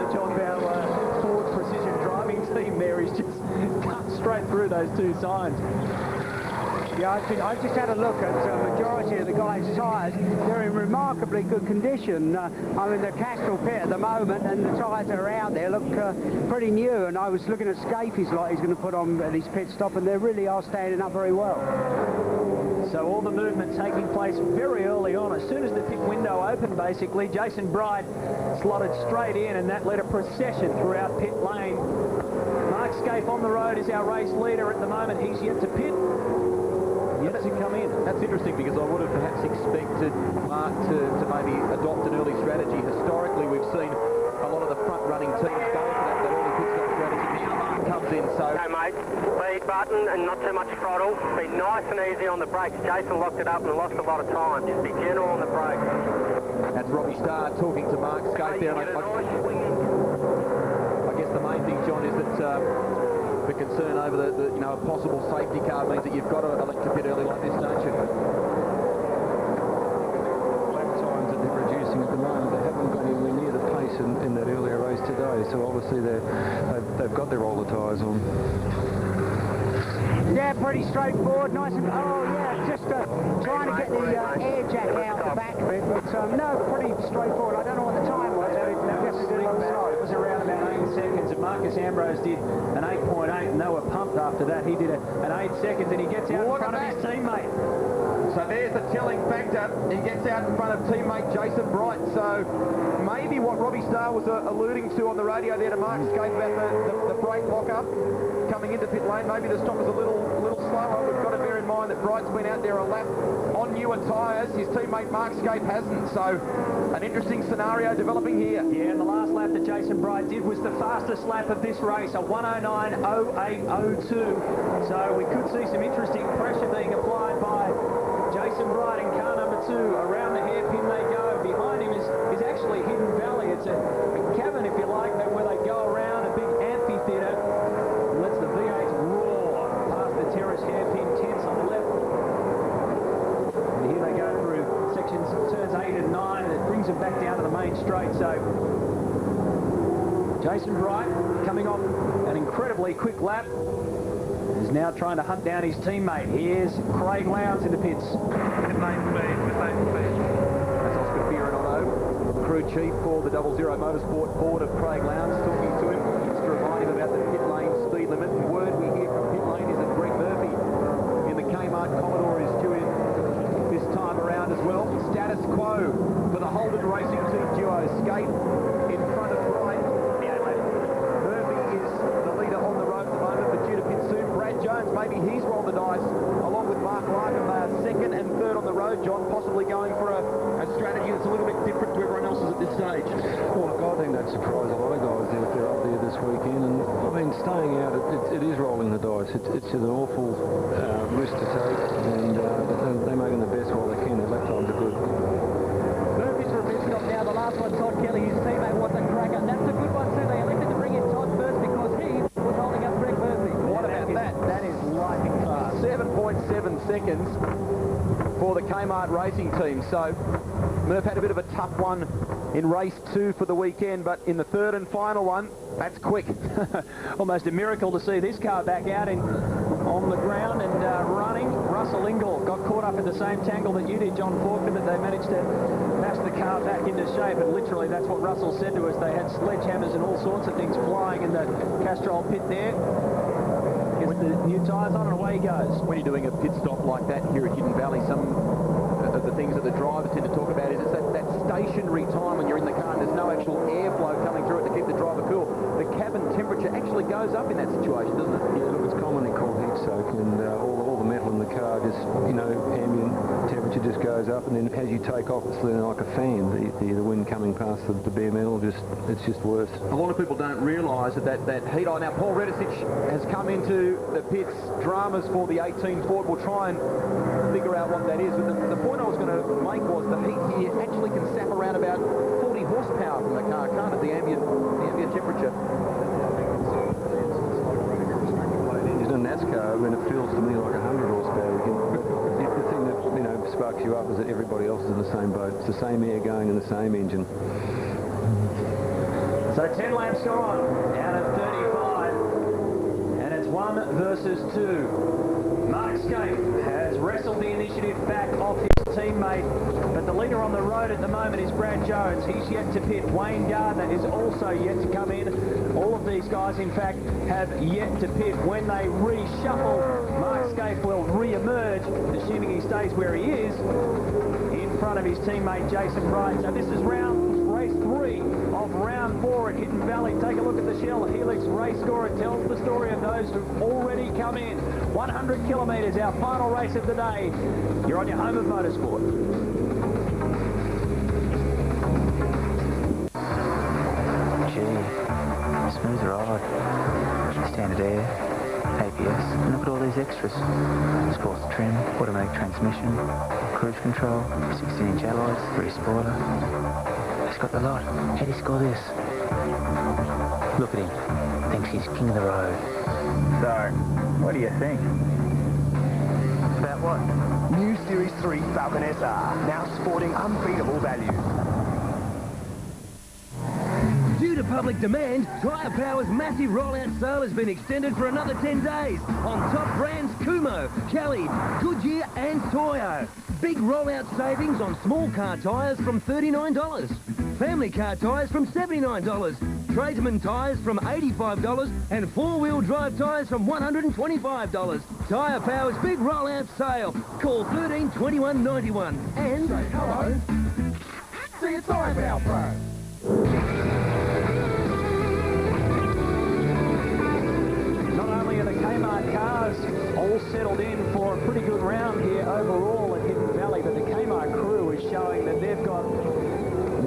The John Bowles Ford Precision Driving team there is just cut straight through those 2 signs. Yeah, I just had a look at the majority of the guys' tyres. They're in remarkably good condition. I'm in the Castrol pit at the moment, and the tyres that are out there look pretty new. And I was looking at Scapey's lot he's going to put on at his pit stop, and they really are standing up very well. So all the movement taking place very early on. As soon as the pit window opened, basically, Jason Bright slotted straight in, and that led a procession throughout pit lane. Mark Scape on the road is our race leader at the moment. He's yet to pit. Yet to come in. That's interesting, because I would have perhaps expected Mark to maybe adopt an early strategy. Historically, we've seen a lot of the front-running teams go for that early pit stop strategy. Now Mark comes in, so... Okay, mate. Speed button and not too much throttle. Be nice and easy on the brakes. Jason locked it up and lost a lot of time. Just be gentle on the brakes. That's Robbie Starr talking to Mark Scape there. I guess the main thing, John, is that... the concern over the a possible safety car means that you've got to elect to pit early like this, don't you? Lap times that they're reducing at the moment, they haven't got anywhere near the pace in that earlier race today, so obviously they've got their roller tyres on. Yeah, pretty straightforward, nice and... Oh, yeah, just trying to get the air jack out the back of it, but no, pretty straightforward. I don't know what the time was. It was around about 8 seconds, and Marcus Ambrose did an 8.8, and they were pumped after that. He did an 8 seconds, and he gets out in front of his teammate. So there's the telling factor. He gets out in front of teammate Jason Bright. So maybe what Robbie Starr was alluding to on the radio there to Mark Scape about the brake lock-up coming into pit lane. Maybe the stop was a little slower. We've got to bear in mind that Bright's been out there a lap on newer tyres. His teammate Mark Scape hasn't. So an interesting scenario developing here. Yeah, and the last lap that Jason Bright did was the fastest lap of this race, a 1:09.08.02. So we could see some interesting pressure being applied by Jason Bright in car number 2. Around the hairpin they go. Behind him is actually Hidden Valley. It's a cabin, if you like, where they go around, a big amphitheatre. And lets the V8 roar past the terrace hairpin, tense on the left. And here they go through sections, turns 8 and 9, and it brings them back down to the main straight. So Jason Bright coming off an incredibly quick lap. Is now trying to hunt down his teammate. Here's Craig Lowndes in the pits. That's Oscar Fiorinato, crew chief for the 00 Motorsport board of Craig Lowndes, talking to him just to remind him about the pit lane speed limit. The word we hear from pit lane is that Greg Murphy in the Kmart Commodore is due in this time around as well. Status quo for the Holden Racing Team duo. Scape in front of Bright. Murphy is the leader on the road at the moment, but due to pit soon. Brad Jones, maybe he's rolled the dice along with Mark Larkin. They are second and third on the road, John, possibly going for a strategy that's a little bit different to everyone else's at this stage. Well, look, I think that surprised a lot of guys if they're up there this weekend, and I mean, staying out, it is rolling the dice. It's an awful risk to take, and they're making the best while they can. Their lap times are good. Murphy's for a pit stop now. The last one, Todd Kelly, his teammate, was a cracker. That's a good one too. They elected to bring in Todd first because he was holding up Greg Murphy. What about that? That is lightning fast. 7.7 seconds for the Kmart Racing team. So Murph had a bit of a tough one in race 2 for the weekend, but in the third and final one, that's quick. Almost a miracle to see this car back out on on the ground and running. Russell Ingall got caught up in the same tangle that you did, John Faulkner, but they managed to mash the car back into shape, and literally that's what Russell said to us. They had sledgehammers and all sorts of things flying in the Castrol pit there. Gets the new tyres on and away he goes. When you're doing a pit stop like that here at Hidden Valley, some of the things that the drivers tend to talk about is that stationary time when you're in the car and there's no actual airflow coming through it to keep the driver cool. The cabin temperature actually goes up in that situation, doesn't it? Yeah, look, it's commonly called heat soak, and all the metal in the car just, you know, ambient temperature just goes up, and then as you take off, it's like a fan. The wind coming past the bare metal, it's just worse. A lot of people don't realise that heat. Now, Paul Redisich has come into the pits, dramas for the 18 Ford. We'll try and figure out what that is. But the point I was going to make was the heat here actually can sap around about 40 horsepower from the car, can't it? The ambient temperature. In NASCAR, when it feels to me like 100 horsepower, the thing that, you know, sparks you up is that everybody else is in the same boat. It's the same air going in the same engine. So 10 laps gone out of 35, and it's 1 versus 2. Mark Scape has wrestled the initiative back off his teammate, but the leader on the road at the moment is Brad Jones. He's yet to pit. Wayne Gardner is also yet to come in. All of these guys, in fact, have yet to pit. When they reshuffle, Mark Scape will re-emerge, assuming he stays where he is, in front of his teammate Jason Bright. So this is race 3 of round 4 at Hidden Valley. Take a look at the Shell Helix race score. It tells the story of those who've already come in. 100 kilometres, our final race of the day. You're on your home of motorsport. Gee, smooth ride. Standard air, ABS, and look at all these extras. Sports trim, automatic transmission, cruise control, 16-inch alloys, 3 spoiler. He's got the lot. How'd he score this? Look at him. Thinks he's king of the road. So, what do you think? About what? New Series 3 Falcon SR, now sporting unbeatable value. Due to public demand, Tyre Power's massive rollout sale has been extended for another 10 days on top brands Kumho, Kelly, Goodyear and Toyo. Big rollout savings on small car tyres from $39, family car tyres from $79, tradesman tyres from $85 and 4-wheel drive tyres from $125. Tyre Power's big rollout sale. Call 13 21 91 and say hello. See a Tyre Power Pro. Not only are the Kmart cars all settled in for a pretty good round here overall at Hidden Valley, but the Kmart crew is showing that they've got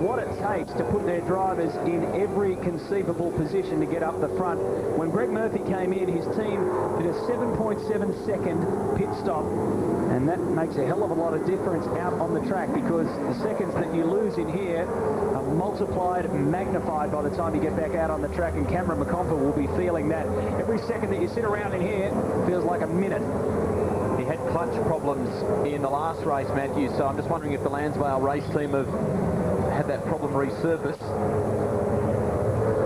what it takes to put their drivers in every conceivable position to get up the front. When Greg Murphy came in, his team did a 7.7 second pit stop, and that makes a hell of a lot of difference out on the track, because the seconds that you lose in here are multiplied, magnified by the time you get back out on the track, and Cameron McConfer will be feeling that. Every second that you sit around in here feels like a minute. He had clutch problems in the last race, Matthew, so I'm just wondering if the Lansvale race team have had that problem resurface.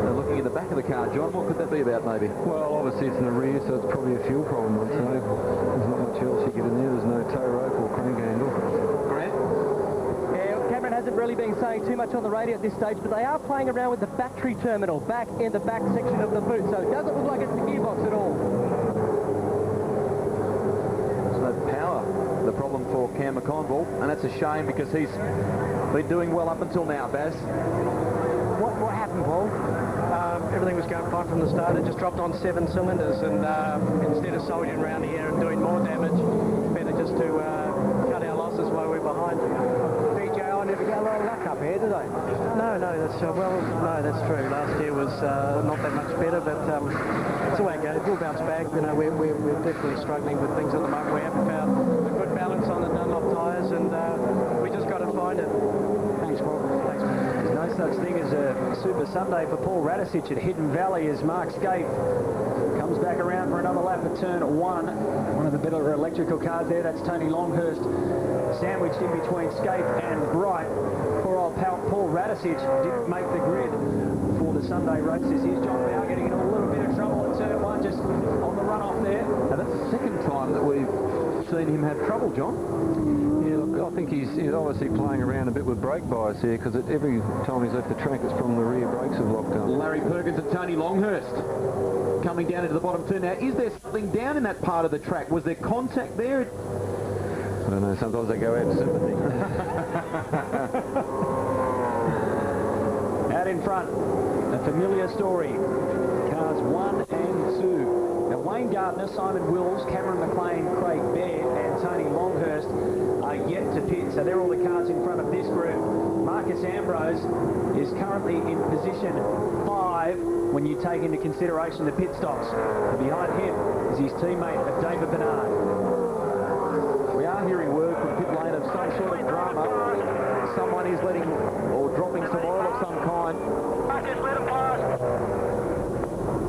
They're looking in the back of the car, John. What could that be about, maybe? Well, obviously it's in the rear, so it's probably a fuel problem. I'd say. There's not much else you get in there. There's no tow rope or crank handle. Grant? Yeah, Cameron hasn't really been saying too much on the radio at this stage, but they are playing around with the battery terminal back in the back section of the boot, so it doesn't look like it's the gearbox at all. There's no power, the problem for Cam McConville, and that's a shame because he's been doing well up until now, Baz. What happened, Paul? Everything was going fine from the start. It just dropped on 7 cylinders, and instead of soldiering around here and doing more damage, better just to cut our losses while we're behind. DJ, I never get a lot of luck up here, do they? No, that's true. Last year was not that much better, but it's the way it goes. We'll bounce back. You know, we're definitely struggling with things at the moment. We haven't found a good balance on the Dunlop tyres, and we just got to find it. Thanks, Paul. Thanks, man. There's no such thing as a Super Sunday for Paul Radisich at Hidden Valley as Mark Scape comes back around for another lap at turn 1. One of the better electrical cars there, that's Tony Longhurst, sandwiched in between Scape and Bright. Poor old pal Paul Radisich didn't make the grid for the Sunday races. Here's John Bow getting into a little bit of trouble at turn 1, just on the run-off there. Now, that's the second time that we've seen him have trouble, John. Yeah, look, I think he's obviously playing around a bit with brake bias here, because every time he's left the track, it's from the rear brakes have locked up. Larry Perkins and Tony Longhurst coming down into the bottom turn. Now, is there something down in that part of the track? Was there contact there? I don't know, sometimes they go out of sympathy. Out in front, a familiar story. Cars 1 and 2. Now, Wayne Gardner, Simon Wills, Cameron McLean, Craig Baird and Tony Longhurst are yet to pit. So they're all the cars in front of this group. Marcus Ambrose is currently in position 5 when you take into consideration the pit stops. And behind him is his teammate David Bernard. We are hearing word from pit lane of some sort of drama. Someone is letting or dropping some oil of some kind.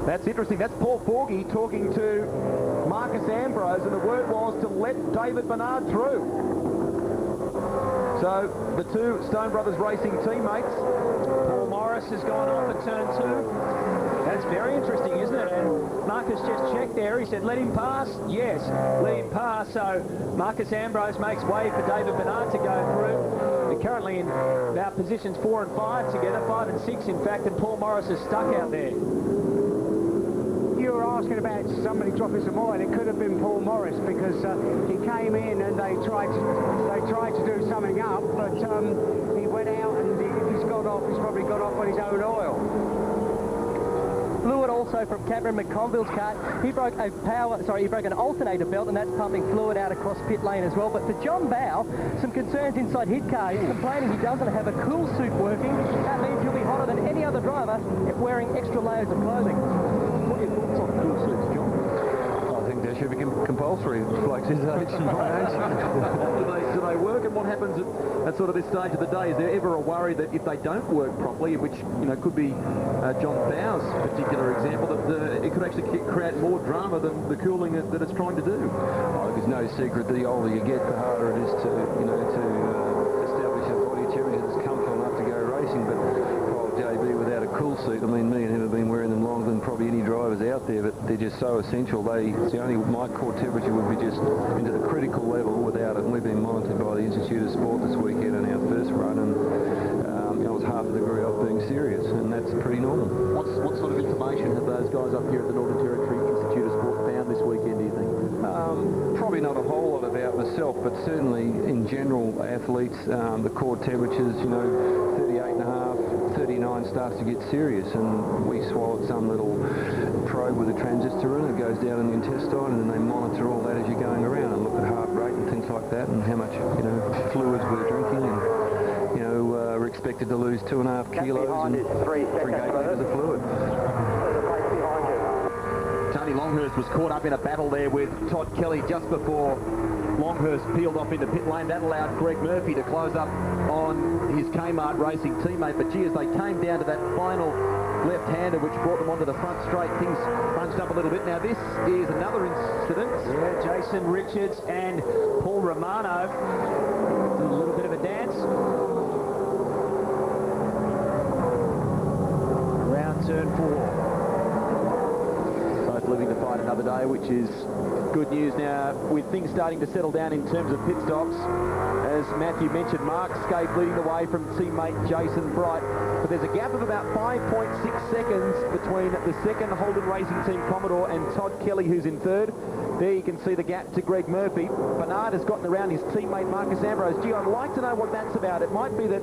That's interesting. That's Paul Forgy talking to Marcus Ambrose, and the word was to let David Bernard through. So the two Stone Brothers Racing teammates. Paul Morris has gone off at turn 2. That's very interesting, isn't it? And Marcus just checked there. He said, let him pass. Yes, let him pass. So Marcus Ambrose makes way for David Bernard to go through. They're currently in about positions 4 and 5 together, 5 and 6 in fact, and Paul Morris is stuck out there. You were asking about somebody dropping some oil. It could have been Paul Morris, because he came in and they tried to do something up, but he went out, and he's probably got off on his own oil. Fluid also from Cameron McConville's car. He broke an alternator belt, and that's pumping fluid out across pit lane as well. But for John Bow, some concerns inside his car. He's complaining he doesn't have a cool suit working. That means he'll be hotter than any other driver wearing extra layers of clothing. What are your thoughts on cool suits, John? I think they should be compulsory, like his age and my age. do they work, and what happens at sort of this stage of the day? Is there ever a worry that if they don't work properly, which could be John Bow's particular example, that it could actually create more drama than the cooling that it's trying to do? Oh, there's no secret. The older you get, the harder it is to establish a body temperature that's comfortable enough to go racing. But JB without a cool suit, I mean, me and him have been wearing them longer than probably any drivers out there, but they're just so essential. It's the only, my core temperature would be just into the critical level without it, and we've been monitored by the Institute of Sport this weekend in our first run, and it was half a degree off being serious, and that's pretty normal. What sort of information have those guys up here at the Northern Territory Institute of Sport found this weekend, do you think? Probably not a whole lot about myself, but certainly in general, athletes, the core temperatures, 38.5, 39 starts to get serious, and we swallowed some little probe with a transistor in it. It goes down in the intestine, and then they monitor all that as you're going around and look at heart rate and things like that, and how much fluids we're drinking, and we're expected to lose 2.5 kilos and bring 8 litres of fluid. Tony Longhurst was caught up in a battle there with Todd Kelly just before Longhurst peeled off into pit lane. That allowed Greg Murphy to close up on his Kmart Racing teammate. But gee, as they came down to that final left-hander which brought them onto the front straight, things bunched up a little bit. Now this is another incident. Yeah, Jason Richards and Paul Romano. A little bit of a dance. Around turn 4. Living to fight another day, which is good news now with things starting to settle down in terms of pit stops. As Matthew mentioned, Mark Skate leading the way from teammate Jason Bright, but there's a gap of about 5.6 seconds between the second Holden Racing Team Commodore and Todd Kelly, who's in third. There you can see the gap to Greg Murphy. Bernard has gotten around his teammate Marcus Ambrose. Gee, I'd like to know what that's about. It might be that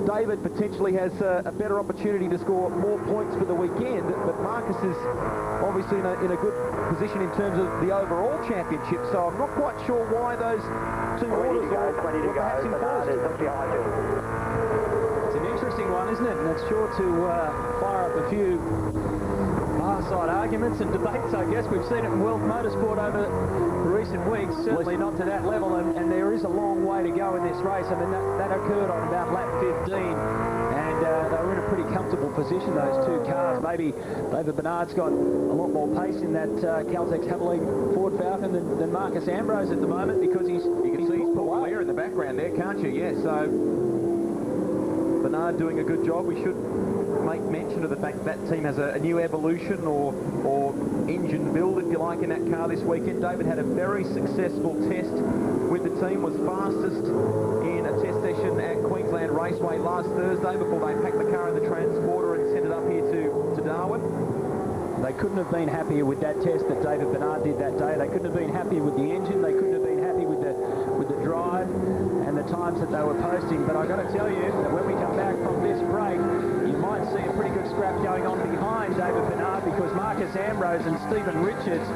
David potentially has a better opportunity to score more points for the weekend, but Marcus is obviously in a good position in terms of the overall championship, so I'm not quite sure why those two orders were perhaps enforced. It's an interesting one, isn't it? And it's sure to fire up a few far-side arguments and debates, I guess. We've seen it in world motorsport over the recent weeks, certainly not to that level, and there is a long way to go in this race. I mean, that occurred on about lap 15, and they were in a pretty comfortable position, those two cars. Maybe David Bernard's got a lot more pace in that Caltex Havoline Ford Falcon than Marcus Ambrose at the moment, because you can see he's Paul Blair in the background there, can't you? Yeah, so Bernard doing a good job. We should make mention of the fact that team has a new evolution or engine build, if you like, in that car this weekend. David had a very successful test with the team, was fastest in a test session at Queensland Raceway last Thursday before they packed the car in the transporter and sent it up here to Darwin. They couldn't have been happier with that test that David Bernard did that day. They couldn't have been happier with the engine. They couldn't have been happy with the drive and the times that they were posting. But I've got to tell you that when we come back from this break, you might see a pretty good scrap going on behind David Bernard, because Marcus Ambrose and Stephen Richards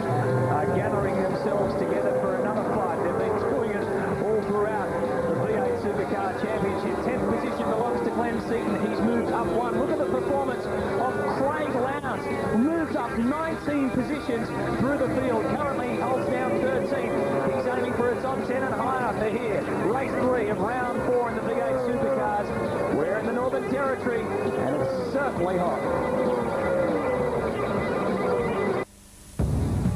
are gathering themselves together for another fight. They've been doing it all throughout the V8 Supercar Championship. 10th position belongs to Glenn Seaton. He's moved up one. Look at the performance of Craig Lowndes. Moved up 19 positions through the field. Currently holds down 13. He's aiming for a top 10 and higher for here. Race 3 of round 4 in the V8 Supercars. We're in the Northern Territory, and it's certainly hot.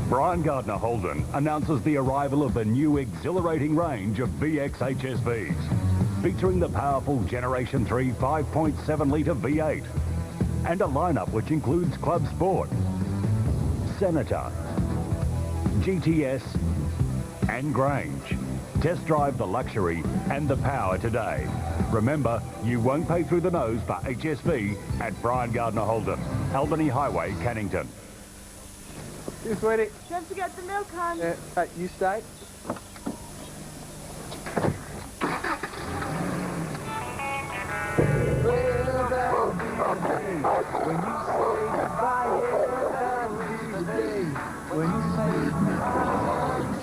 Brian Gardner-Holden announces the arrival of the new exhilarating range of VX HSVs, featuring the powerful Generation 3 5.7-litre V8, and a lineup which includes Club Sport, Senator, GTS and Grange. Test drive the luxury and the power today. Remember, you won't pay through the nose for HSV at Brian Gardner-Holden, Albany Highway, Cannington. You sweetie. Don't forget the milk, hon. Hey, you stay.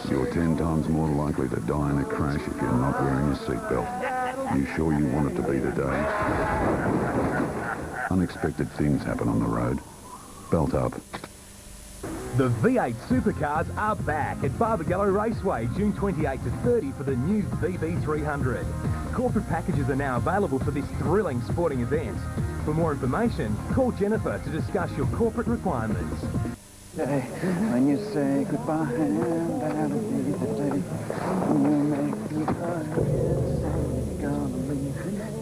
You're 10 times more likely to die in a crash if you're not wearing a seatbelt. You sure you want it to be today? Unexpected things happen on the road. Belt up. The V8 Supercars are back at Barbagallo Raceway, June 28 to 30 for the new VB300. Corporate packages are now available for this thrilling sporting event. For more information, call Jennifer to discuss your corporate requirements. When you say goodbye, and that'll be the day when you make me cry. Say you're gonna leave,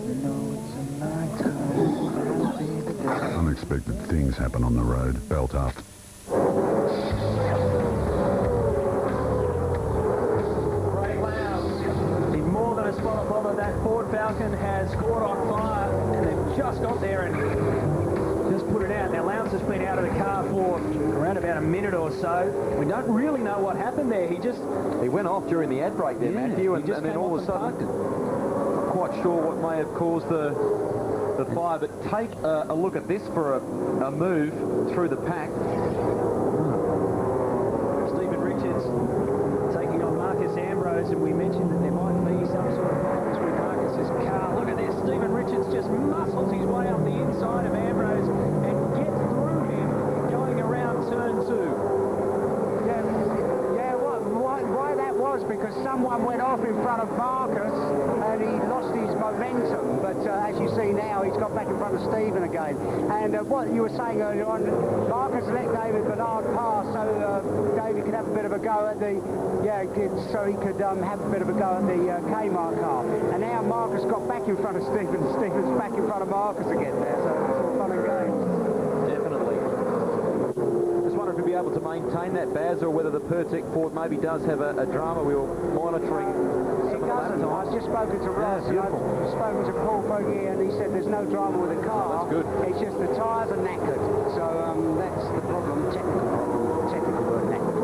you know it's a night time. That'll be the day. Unexpected things happen on the road. Belt up. Spot above of that Ford Falcon has caught on fire, and they've just got there and just put it out. Now, Lowndes has been out of the car for around about a minute or so. We don't really know what happened there. He went off during the ad break there, Matthew, and then all of a sudden, not quite sure what may have caused the fire, but take a look at this for a move through the pack. Stephen Richards taking on Marcus Ambrose, and we mentioned that there might be some sort of problems with Marcus's car. Look at this. Stephen Richards just muscles his way up the inside of Ambrose and gets through him going around turn 2. Why that was because someone went off in front of Marcus and he lost his momentum. But as you see now, he's got back in front of Stephen again. And what you were saying earlier on, Marcus let David Bernard pass so David could have a bit of a go at the, so he could have a bit of a go at the Kmart car. And now Marcus got back in front of Stephen. Stephen's back in front of Marcus again there. So it's all fun and games. Definitely. Just wonder if we'll be able to maintain that, Baz, or whether the Pertec Ford maybe does have a drama. We were monitoring some of the lap times. I've just spoken to Ross, and I've spoken to Paul Foggy, and he said there's no drama with the car. That's good. It's just the tyres are knackered. So that's the problem, technical word, knackered.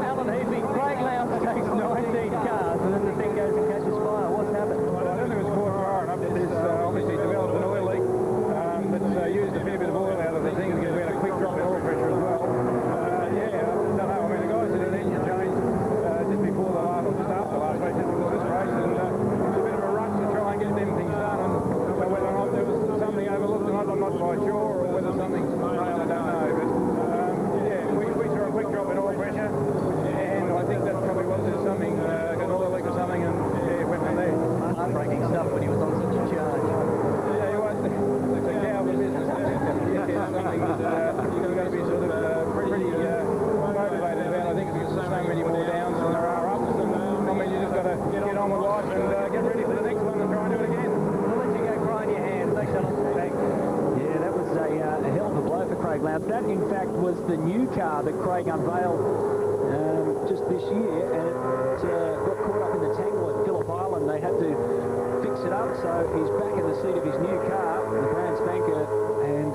Alan Heatley, Craig Lowndes takes 19 cars, and then the thing goes and catches fire. What's happened? Well, I don't think it was caught fire enough. There's obviously developed an oil leak that's used a fair bit of oil out of the thing because we had a quick drop in oil pressure as well. I don't know. I mean, the guys did an engine change just before the last, or just after the last race, just before this race, and it was a bit of a rush to try and get them things done. And so whether or not there was something overlooked tonight, I'm not quite sure, or whether something's failed, I don't know. announced. That, in fact, was the new car that Craig unveiled just this year, and it got caught up in the tangle at Phillip Island. They had to fix it up, so he's back in the seat of his new car, the brand spanker, and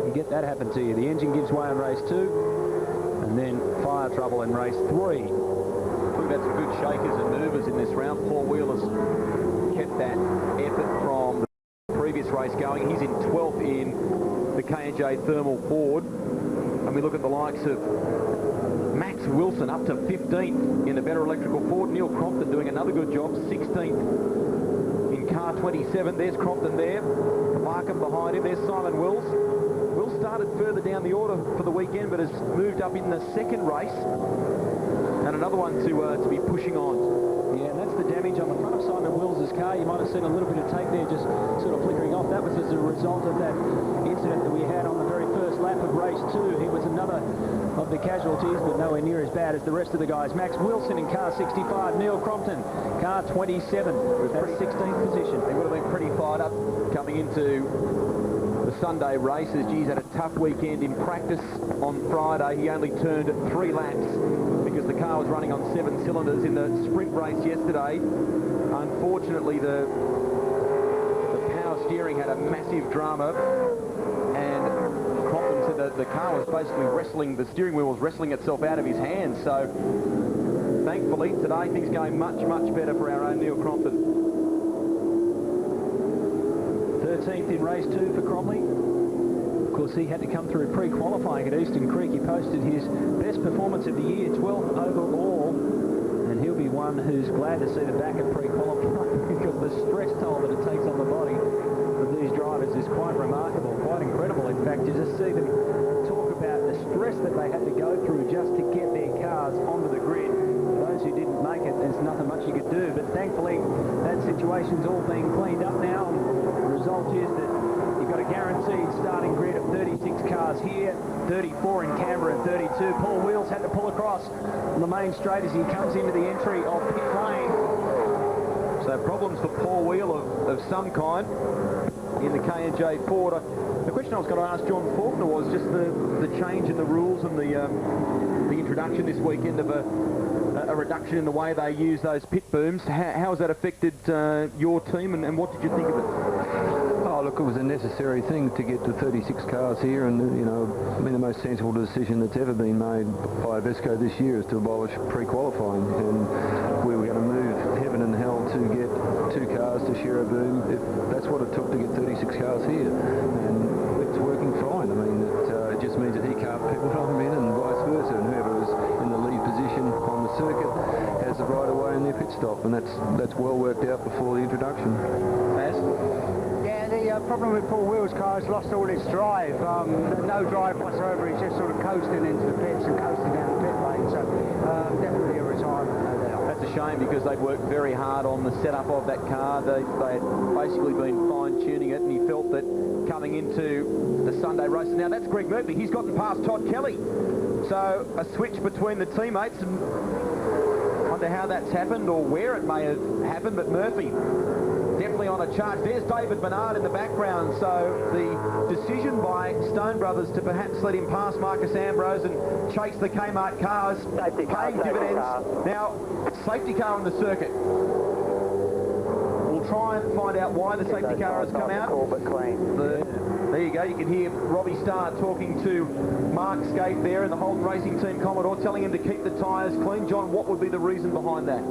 you get that happen to you. The engine gives way in race 2, and then fire trouble in race 3. We've had some good shakers and movers in this round. Paul Wheeler's kept that effort from the previous race going. He's in 12th in the K&J Thermal Ford. And we look at the likes of Max Wilson up to 15th in the Better Electrical Ford. Neil Crompton doing another good job, 16th in car 27. There's Crompton there. Markham behind him. There's Simon Wills. Wills started further down the order for the weekend, but has moved up in the second race. And another one to be pushing on. Yeah, and that's the damage on the front of Simon Wills' car. You might have seen a little bit of tape there just sort of flickering off. That was as a result of that incident that we had on the very first lap of race 2. He was another of the casualties, but nowhere near as bad as the rest of the guys. Max Wilson in car 65. Neil Crompton, car 27. That's 16th position. He would have been pretty fired up coming into the Sunday races. He's had a tough weekend in practice on Friday. He only turned 3 laps because the car was running on 7 cylinders in the sprint race yesterday. Unfortunately, the power steering had a massive drama, and Crompton said that the car was basically wrestling, the steering wheel was wrestling itself out of his hands. So thankfully today things going much better for our own Neil Crompton. 13th in race 2 for Cromley. Of course, he had to come through pre-qualifying at Eastern Creek. He posted his best performance of the year, 12th overall, and he'll be one who's glad to see the back of pre-qualifying because the stress toll that it takes on the body of these drivers is quite remarkable, quite incredible. In fact, you just see them talk about the stress that they had to go through just to get their cars onto the grid. For those who didn't make it, there's nothing much you could do, but thankfully that situation's all being cleaned up now. The result is that you've got a guaranteed starting grid of 36 cars here, 34 in Canberra and 32. Paul Wheels had to pull across on the main straight as he comes into the entry of pit lane. So problems for Paul Wheel of some kind in the K&J Ford. The question I was going to ask John Faulkner was just the change in the rules and the introduction this weekend of a reduction in the way they use those pit booms. How has that affected your team, and what did you think of it? Oh, look, it was a necessary thing to get to 36 cars here, and, you know, I mean, the most sensible decision that's ever been made by Vesco this year is to abolish pre-qualifying, and we were going to move heaven and hell to get 2 cars to share a boom if that's what it took to get 36 cars here, and it's working fine. I mean, it just means that he can't people from in and vice versa, and whoever is in the lead position on the circuit has the right of way in their pit stop, and that's well worked out before the introduction. Yeah, the problem with Paul Wheel's car has lost all its drive. No drive whatsoever. He's just sort of coasting into the pits and coasting down the pit lane. So definitely a retirement, no doubt. That's a shame because they'd worked very hard on the setup of that car. They had basically been fine-tuning it, and he felt that coming into the Sunday race. Now that's Greg Murphy. He's gotten past Todd Kelly. So a switch between the teammates, and I wonder how that's happened or where it may have happened, but Murphy definitely on a charge. There's David Bernard in the background. So the decision by Stone Brothers to perhaps let him pass Marcus Ambrose and chase the Kmart cars, paying dividends. Now, safety car on the circuit. We'll try and find out why the safety car has come out. There you go. You can hear Robbie Starr talking to Mark Skate there in the Holden Racing Team Commodore, telling him to keep the tyres clean. John, what would be the reason behind that?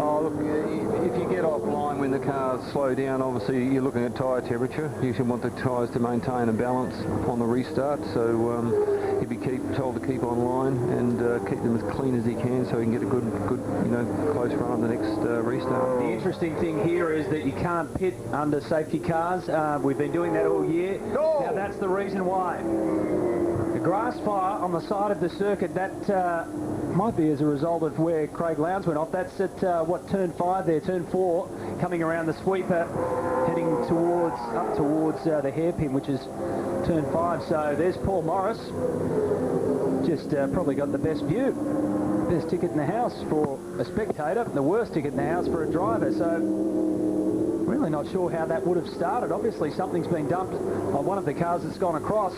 Oh, look, if you get offline when the cars slow down, obviously you're looking at tyre temperature. You should want the tyres to maintain a balance on the restart, so he'd be told to keep online and keep them as clean as he can so he can get a good close run on the next restart. The interesting thing here is that you can't pit under safety cars. We've been doing that all year. Now that's the reason why. The grass fire on the side of the circuit, that might be as a result of where Craig Lowndes went off. That's at turn 5 there, turn 4, coming around the sweeper, heading up towards the hairpin, which is turn 5. So there's Paul Morris, just probably got the best view, best ticket in the house for a spectator, the worst ticket in the house for a driver. So Really not sure how that would have started. Obviously something's been dumped on one of the cars that's gone across.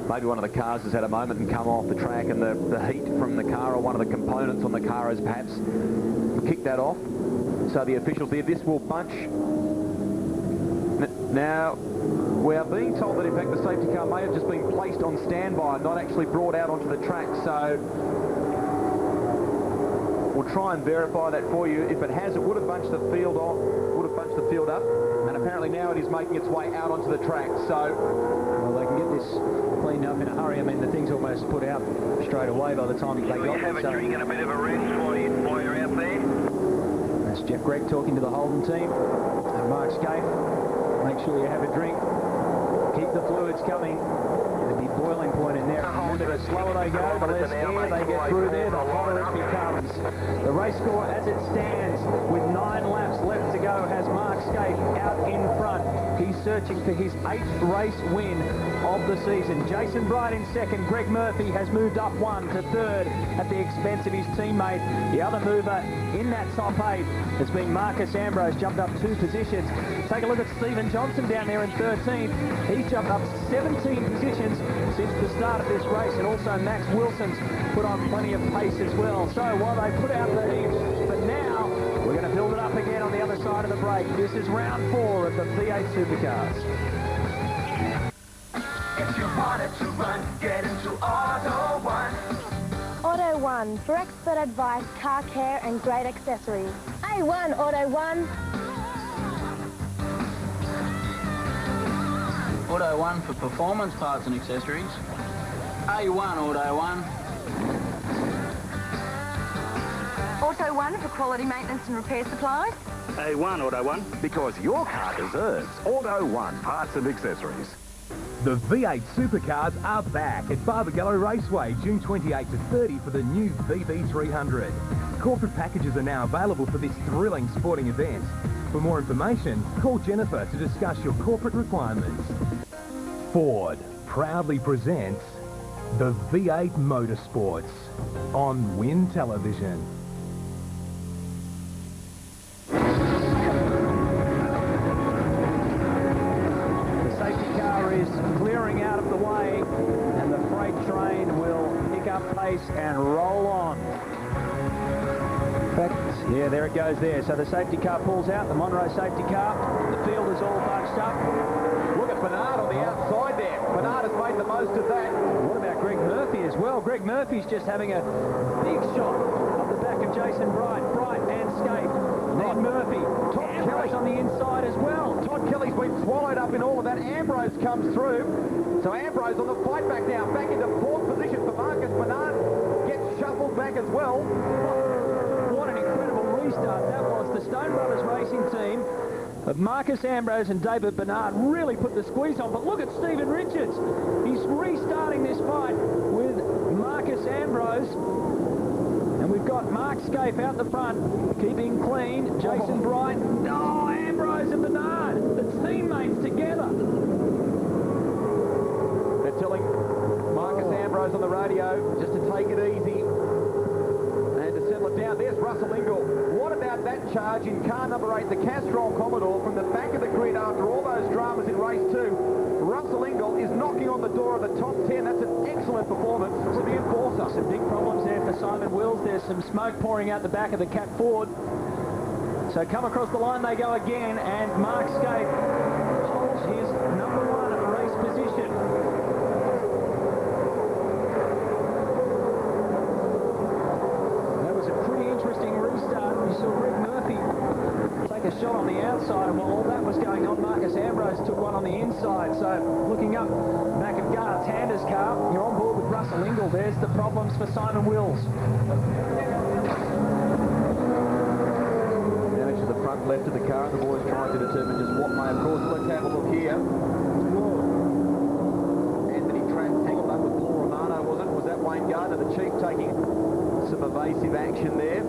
Maybe one of the cars has had a moment and come off the track, and the heat from the car or one of the components on the car has perhaps kicked that off. So the officials there, this will bunch. Now, we are being told that in fact the safety car may have just been placed on standby, not actually brought out onto the track. So we'll try and verify that for you. If it has, it would have bunched the field off, would have bunched the field up, and apparently now it is making its way out onto the track. So, well, they can get this cleaned up in a hurry. I mean, the thing's almost put out straight away by the time they got it. Have a drink and a bit of a rest while you're out there. That's Jeff Gregg talking to the Holden team. And Mark Scaife, make sure you have a drink. Keep the fluids coming. There'll be boiling point in there. Remember, the slower they go, the less air they get through there, the hotter it becomes. The race score as it stands with 9 laps left to go has Mark Scaife out in front. He's searching for his 8th race win of the season. Jason Bright in second. Greg Murphy has moved up 1 to 3rd at the expense of his teammate. The other mover in that top 8 has been Marcus Ambrose, jumped up 2 positions. Take a look at Stephen Johnson down there in 13th. He's jumped up 17 positions since the start of this race, and also Max Wilson's put on plenty of pace as well. So while they put out the heat, but now we're going to build it up again on the other side of the break. This is round 4 of the V8 Supercars. If you wanted to run, get into Auto One. Auto One, for expert advice, car care and great accessories. A1 Auto One. Auto One for performance parts and accessories. A1 Auto One. Auto One for quality maintenance and repair supplies. A1 Auto One. Because your car deserves Auto One parts and accessories. The V8 Supercars are back at Barbagallo Raceway, June 28 to 30 for the new VB300. Corporate packages are now available for this thrilling sporting event. For more information, call Jennifer to discuss your corporate requirements. Ford proudly presents the V8 Motorsports on Win Television. Clearing out of the way, and the freight train will pick up pace and roll on. In fact, yeah, there it goes there. So the safety car pulls out, the Monroe safety car. The field is all bunched up. Look at Bernard on the outside there. Bernard has made the most of that. What about Greg Murphy as well? Greg Murphy's just having a big shot of the back of Jason Bright. Bright and Scaife. Then Murphy. Todd Kelly's on the inside as well. Todd Kelly's been swallowed up in all of that. Ambrose comes through. So Ambrose on the fight back now. Back into 4th position for Marcus. Bernard gets shuffled back as well. What an incredible restart that was. The Stone Brothers racing team of Marcus Ambrose and David Bernard really put the squeeze on. But look at Stephen Richards. He's restarting this fight with Marcus Ambrose. And we've got Mark Scaife out the front, keeping clean. Jason Bright. Oh, Ambrose and Bernard, the teammates together. They're telling Marcus Ambrose on the radio just to take it easy and to settle it down. There's Russell Ingall. What about that charge in car number 8, the Castrol Commodore, from the back of the grid after all those dramas in race 2? Russell Ingall is knocking on the door of the top 10. That's an excellent performance for the Enforcer. Some big problems there for Simon Wills. There's some smoke pouring out the back of the Cat Ford. So come across the line they go again, and Mark Scaife holds his number 1 race position. That was a pretty interesting restart. You saw Greg Murphy take a shot on the outside, and while all that was going on, Marcus Ambrose took one on the inside. So looking up back of Garth Tander's car, you're on board with Russell Ingall. There's the problems for Simon Wills. Now into the front left of the car, and the boys trying to determine just what may have caused it. Let's have a look here. Anthony Trapp tangled up with Paul Romano, was it? Was that Wayne Gardner, the chief, taking some evasive action there?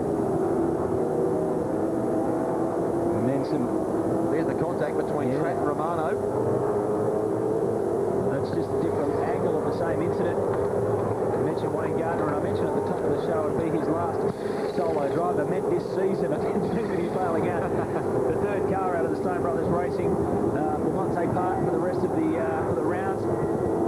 And then there's the contact between Trapp and Romano. That's just a different angle of the same incident. I mentioned Wayne Gardner. Gardner, and I mentioned at the top of the show it'd be his last solo drive. I meant this season. I didn't think that he's bailing out. The third car out of the Stone Brothers Racing will not take part for the rest of the rounds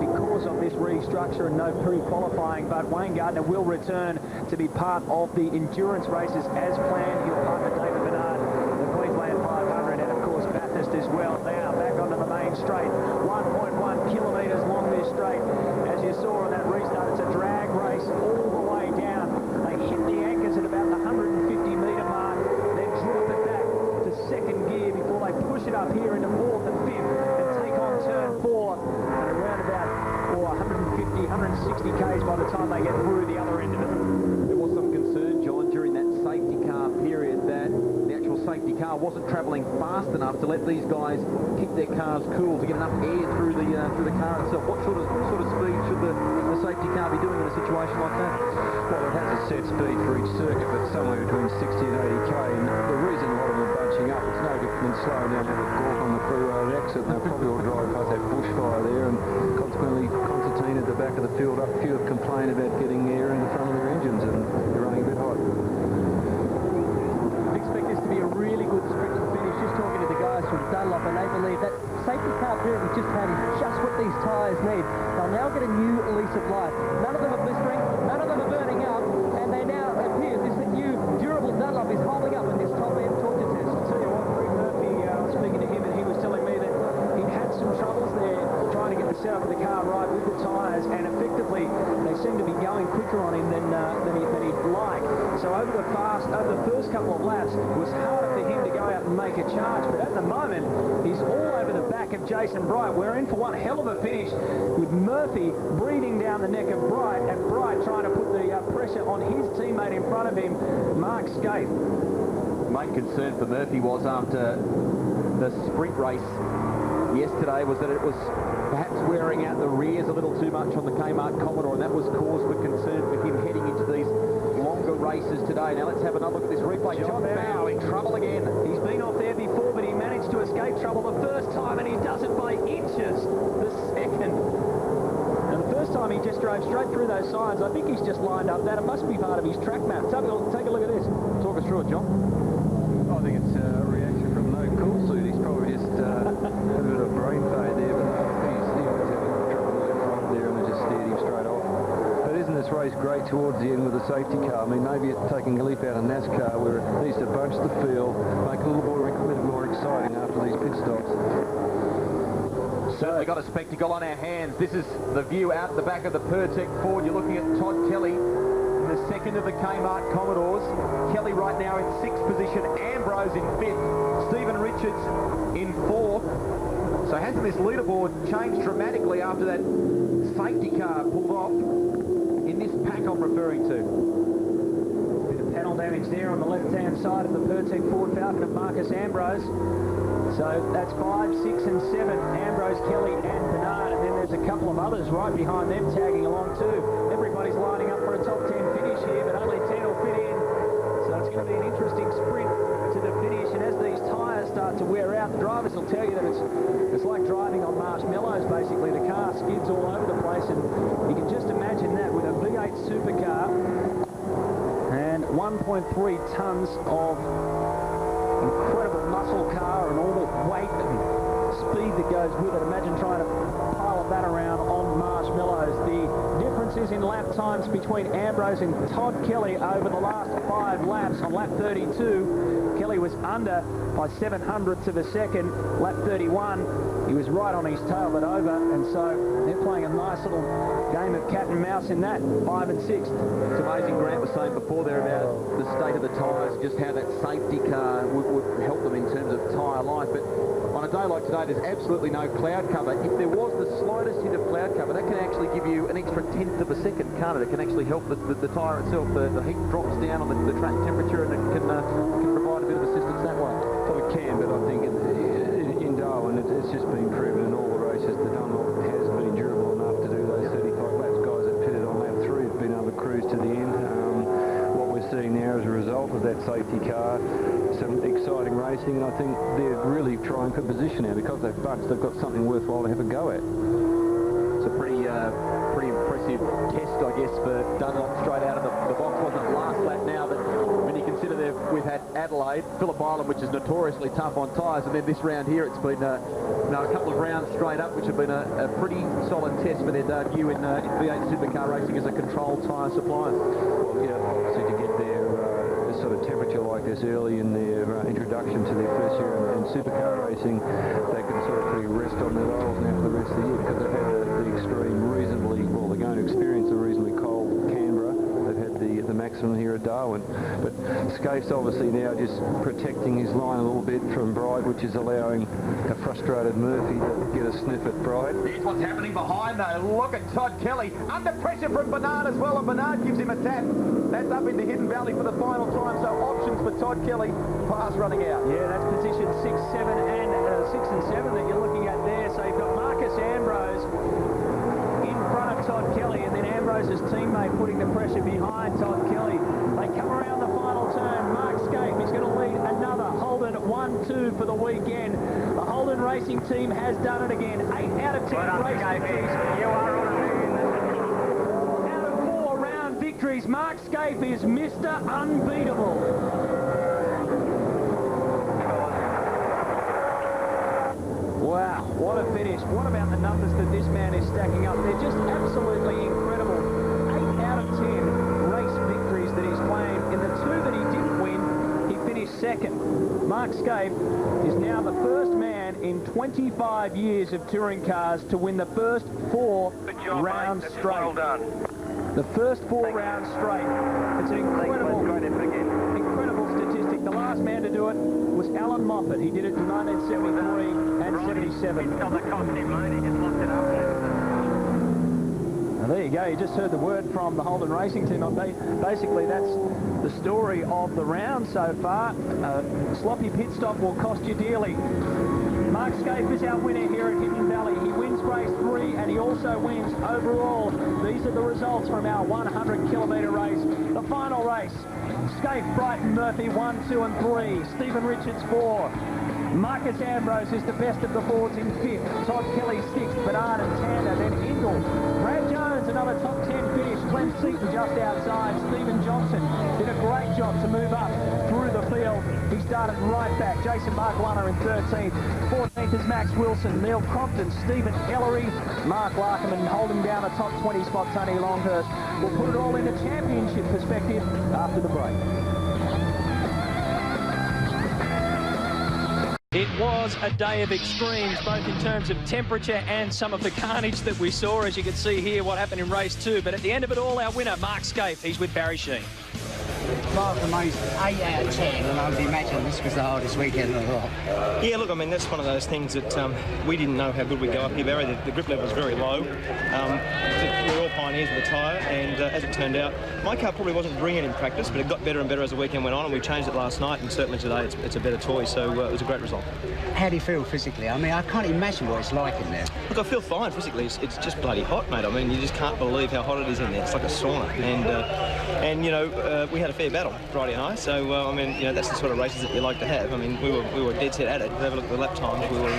because of this restructure and no pre-qualifying, but Wayne Gardner will return to be part of the endurance races as planned. He'll partner David Bernard, the Queensland 500, and of course Bathurst as well. Now back onto the main straight, 1.1 kilometres long this straight. As you saw on that restart, it's a drag race all the way down. They hit the anchors at about the 150-metre mark, then drop it back to second gear before they push it up here into fourth and fifth and take on turn 4 and around about 150, 160 k's by the time they get through the other end of it. There was some concern, John, during that safety car period that the actual safety car wasn't travelling fast enough to let these guys keep their cars cool, to get enough air through the car itself. What sort of speed should the safety car be doing in a situation like that? Well, it has a set speed for each circuit, but somewhere between 60 and 80 k. And the reason a lot of them are bunching up, it's no different than slowing down at a Gawk on the freeway at exit, and they'll probably all drive past that bushfire there, and consequently Constantine at the back of the field up, few have complained about getting air in the front of their engines, and they're running a bit hot. I expect this to be a really good sprint to finish. Just talking to the guys from Dunlop, and they believe that safety car period we've just had is just what these tyres need. They'll now get a new lease of life. None of them are blistering, none of them are burning up, and they now appear this new durable Dunlop is holding up in this top-end torture test. I'll tell you what, Greg Murphy, I was speaking to him, and he was telling me that he'd had some troubles there trying to get the setup of the car right with the tyres, and effectively they seem to be going quicker on him than he'd like. So over the first couple of laps, it was harder for him to go out and make a charge, but at the moment he's all over the back of Jason Bright. We're in for one hell of a finish with Murphy breathing down the neck of Bright, and Bright trying to put the pressure on his teammate in front of him, Mark Skate. The main concern for Murphy was after the sprint race yesterday was that it was perhaps wearing out the rears a little too much on the Kmart Commodore, and that was cause for concern for him heading into these longer races today. Now let's have another look at this replay. John Bow in trouble again. He's been off there before, but he managed to escape trouble the first time, and he does it by inches the second. And the first time he just drove straight through those signs. I think he's just lined up that. It must be part of his track map. Take a look at this. Talk us through it, John. I think it's a reaction from no cool suit. He's probably just had a bit of brain fade there, but he was having trouble in front there, and it just steered him straight off. But isn't this race great towards the end with the safety car? I mean, maybe it's taking a leap out of NASCAR where it needs to bunch the field, make it a little more exciting after these pit stops. Certainly got a spectacle on our hands. This is the view out the back of the Pertec Ford. You're looking at Todd Kelly in the second of the Kmart Commodores. Kelly right now in 6th position, Ambrose in 5th, Stephen Richards in 4th. So hasn't this leaderboard changed dramatically after that safety car pulled off in this pack I'm referring to? Bit of panel damage there on the left-hand side of the Pertec Ford Falcon of Marcus Ambrose. So that's 5, 6 and 7, Ambrose, Kelly and Bernard, and then there's a couple of others right behind them tagging along too. Everybody's lining up for a top 10 finish here, but only 10 will fit in. So it's going to be an interesting sprint to the finish, and as these tyres start to wear out, the drivers will tell you that it's like driving on marshmallows basically. The car skids all over the place, and you can just imagine that with a V8 supercar and 1.3 tonnes of incredible muscle car and all the weight and speed that goes with it. Imagine trying to pile that around on marshmallows. The difference is in lap times between Ambrose and Todd Kelly over the last 5 laps. On lap 32, Kelly was under by 700ths of a second. Lap 31, he was right on his tail but over, and so they're playing a nice little game of cat and mouse in that, 5 and 6. It's amazing, Grant was saying before there about the state of the tyres, just how that safety car would help them in terms of tyre life. But on a day like today, there's absolutely no cloud cover. If there was the slightest hint of cloud cover, that can actually give you an extra 1/10 of a second, can't it? It can actually help the tyre itself. The heat drops down on the track temperature, and it can provide a bit of assistance that way. Well, it can, but I think in Darwin, it's just been proven in all the races the Dunlop has been durable enough to do those 35 laps. Guys that pitted on lap 3 have been able to cruise to the end. What we're seeing now as a result of that safety car, some exciting racing, and I think they're really trying for position now because they've bunched. They've got something worthwhile to have a go at. It's a pretty impressive test, I guess, for Dunlop's at Adelaide, Phillip Island, which is notoriously tough on tyres, and then this round here, it's been a couple of rounds straight up, which have been a pretty solid test for their debut in V8 Supercar racing as a controlled tyre supplier. Well, yeah, obviously to get their sort of temperature like this early in their introduction to their first year in supercar racing, they can sort of pretty rest on their laurels now for the rest of the year, because they've had the extreme reasonably, well, they're going to experience a reasonably cold Canberra. They've had the maximum here at Darwin. But Skaife's obviously now just protecting his line a little bit from Bride, which is allowing a frustrated Murphy to get a sniff at Bride. Here's what's happening behind though. Look at Todd Kelly. Under pressure from Bernard as well, and Bernard gives him a tap. That's up into Hidden Valley for the final time, so options for Todd Kelly. Pass running out. Yeah, that's position 6 and 7 that you're looking at there. So you've got Marcus Ambrose in front of Todd Kelly, and then Ambrose's teammate putting the pressure behind Todd Kelly. They come around the final turn. Mark Scaife is going to lead another Holden 1-2 for the weekend. The Holden racing team has done it again. 8 out of 10 race victories. You are on it. Out of 4 round victories, Mark Scaife is Mr. Unbeatable. Wow, what a finish. What about the numbers that this man is stacking up? They're just absolutely incredible. 8 out of 10 race victories that he's claimed. In the 2 that he didn't win, he finished second. Mark Scaife is now the first man in 25 years of touring cars to win the first 4 rounds straight. Well done. The first 4 rounds straight. It's an incredible statistic. The last man to do it was Alan Moffat. He did it in 1973 and 77. He's got the costume, mate. He just locked it up. Now, there you go. You just heard the word from the Holden racing team. Basically, that's the story of the round so far. Sloppy pit stop will cost you dearly. Mark Scaife is our winner here at Hidden Valley. He wins race 3 and he also wins overall. These are the results from our 100-kilometre race. The final race. Scaife, Brighton, Murphy 1, 2 and 3. Stephen Richards 4. Marcus Ambrose is the best of the Fords in 5th. Todd Kelly 6th. Bernard and Tander, then Ingle. Brad Jones, another top 10 finish. Glenn Seaton just outside. Stephen Johnson did a great job to move up through the field. He started right back. Jason Barcolana in 13th. 14th is Max Wilson. Neil Crompton, Stephen Ellery, Mark Larkerman holding down the top 20 spot. Tony Longhurst. We'll put it all into championship perspective after the break. It was a day of extremes, both in terms of temperature and some of the carnage that we saw, as you can see here, what happened in race 2. But at the end of it all, our winner, Mark Scaife, he's with Barry Sheen. Well, amazing. 8 out of 10, and I would imagine this was the hardest weekend of the lot. Yeah, look, I mean, that's one of those things that we didn't know how good we'd go up here, Barry. The grip level was very low. We're all pioneers of the tyre, and as it turned out, my car probably wasn't brilliant in practice, but it got better and better as the weekend went on, and we changed it last night, and certainly today it's a better toy, so it was a great result. How do you feel physically? I mean, I can't imagine what it's like in there. Look, I feel fine physically. It's just bloody hot, mate. I mean, you just can't believe how hot it is in there. It's like a sauna, and you know, we had a fair battle Friday night, so I mean, you know, that's the sort of races that you like to have. I mean, we were dead set at it. Have a look at the lap times. We were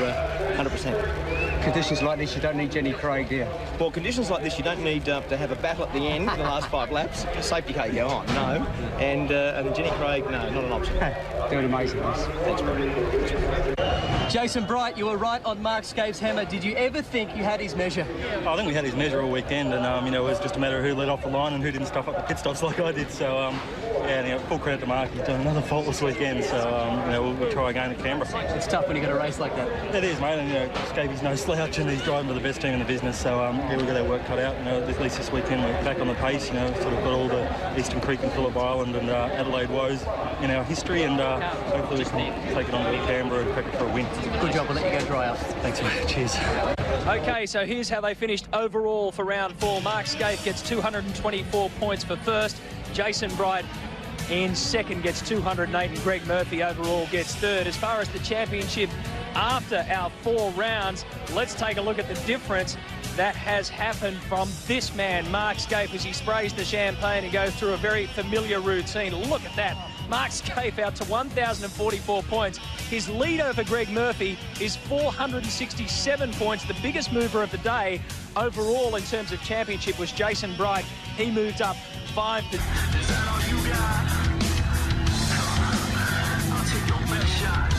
100%. Conditions like this, you don't need Jenny Craig, do you? Well, conditions like this, you don't need to have a battle at the end in the last 5 laps. Safety car, you go on, no. And Jenny Craig, no, not an option. Doing amazing. Thanks, bro. Jason Bright, you were right on Mark Scaife's hammer. Did you ever think you had his measure? I think we had his measure all weekend, and you know, it was just a matter of who led off the line and who didn't stuff up the pit stops like I did. So yeah, you know, full credit to Mark. He's done another faultless weekend. So you know, we'll try again at Canberra. It's tough when you got a race like that. It is, mate. And you know, Scaife no slouch, and he's driving for the best team in the business. So yeah, we've got our work cut out. You know, at least this weekend we're back on the pace. You know, sort of got all the Eastern Creek and Phillip Island and Adelaide woes in our history, and hopefully we can take it on to Canberra and crack it for a win. Good job. We'll let you go dry up. Thanks, mate. Cheers. Okay, so here's how they finished overall for round 4. Mark Scaife gets 224 points for first. Jason Bright in second gets 208, and Greg Murphy overall gets third. As far as the championship after our 4 rounds, let's take a look at the difference that has happened from this man, Mark Scaife, as he sprays the champagne and goes through a very familiar routine. Look at that. Mark Scaife out to 1,044 points. His lead over Greg Murphy is 467 points. The biggest mover of the day overall in terms of championship was Jason Bright. He moved up 5 positions. shot.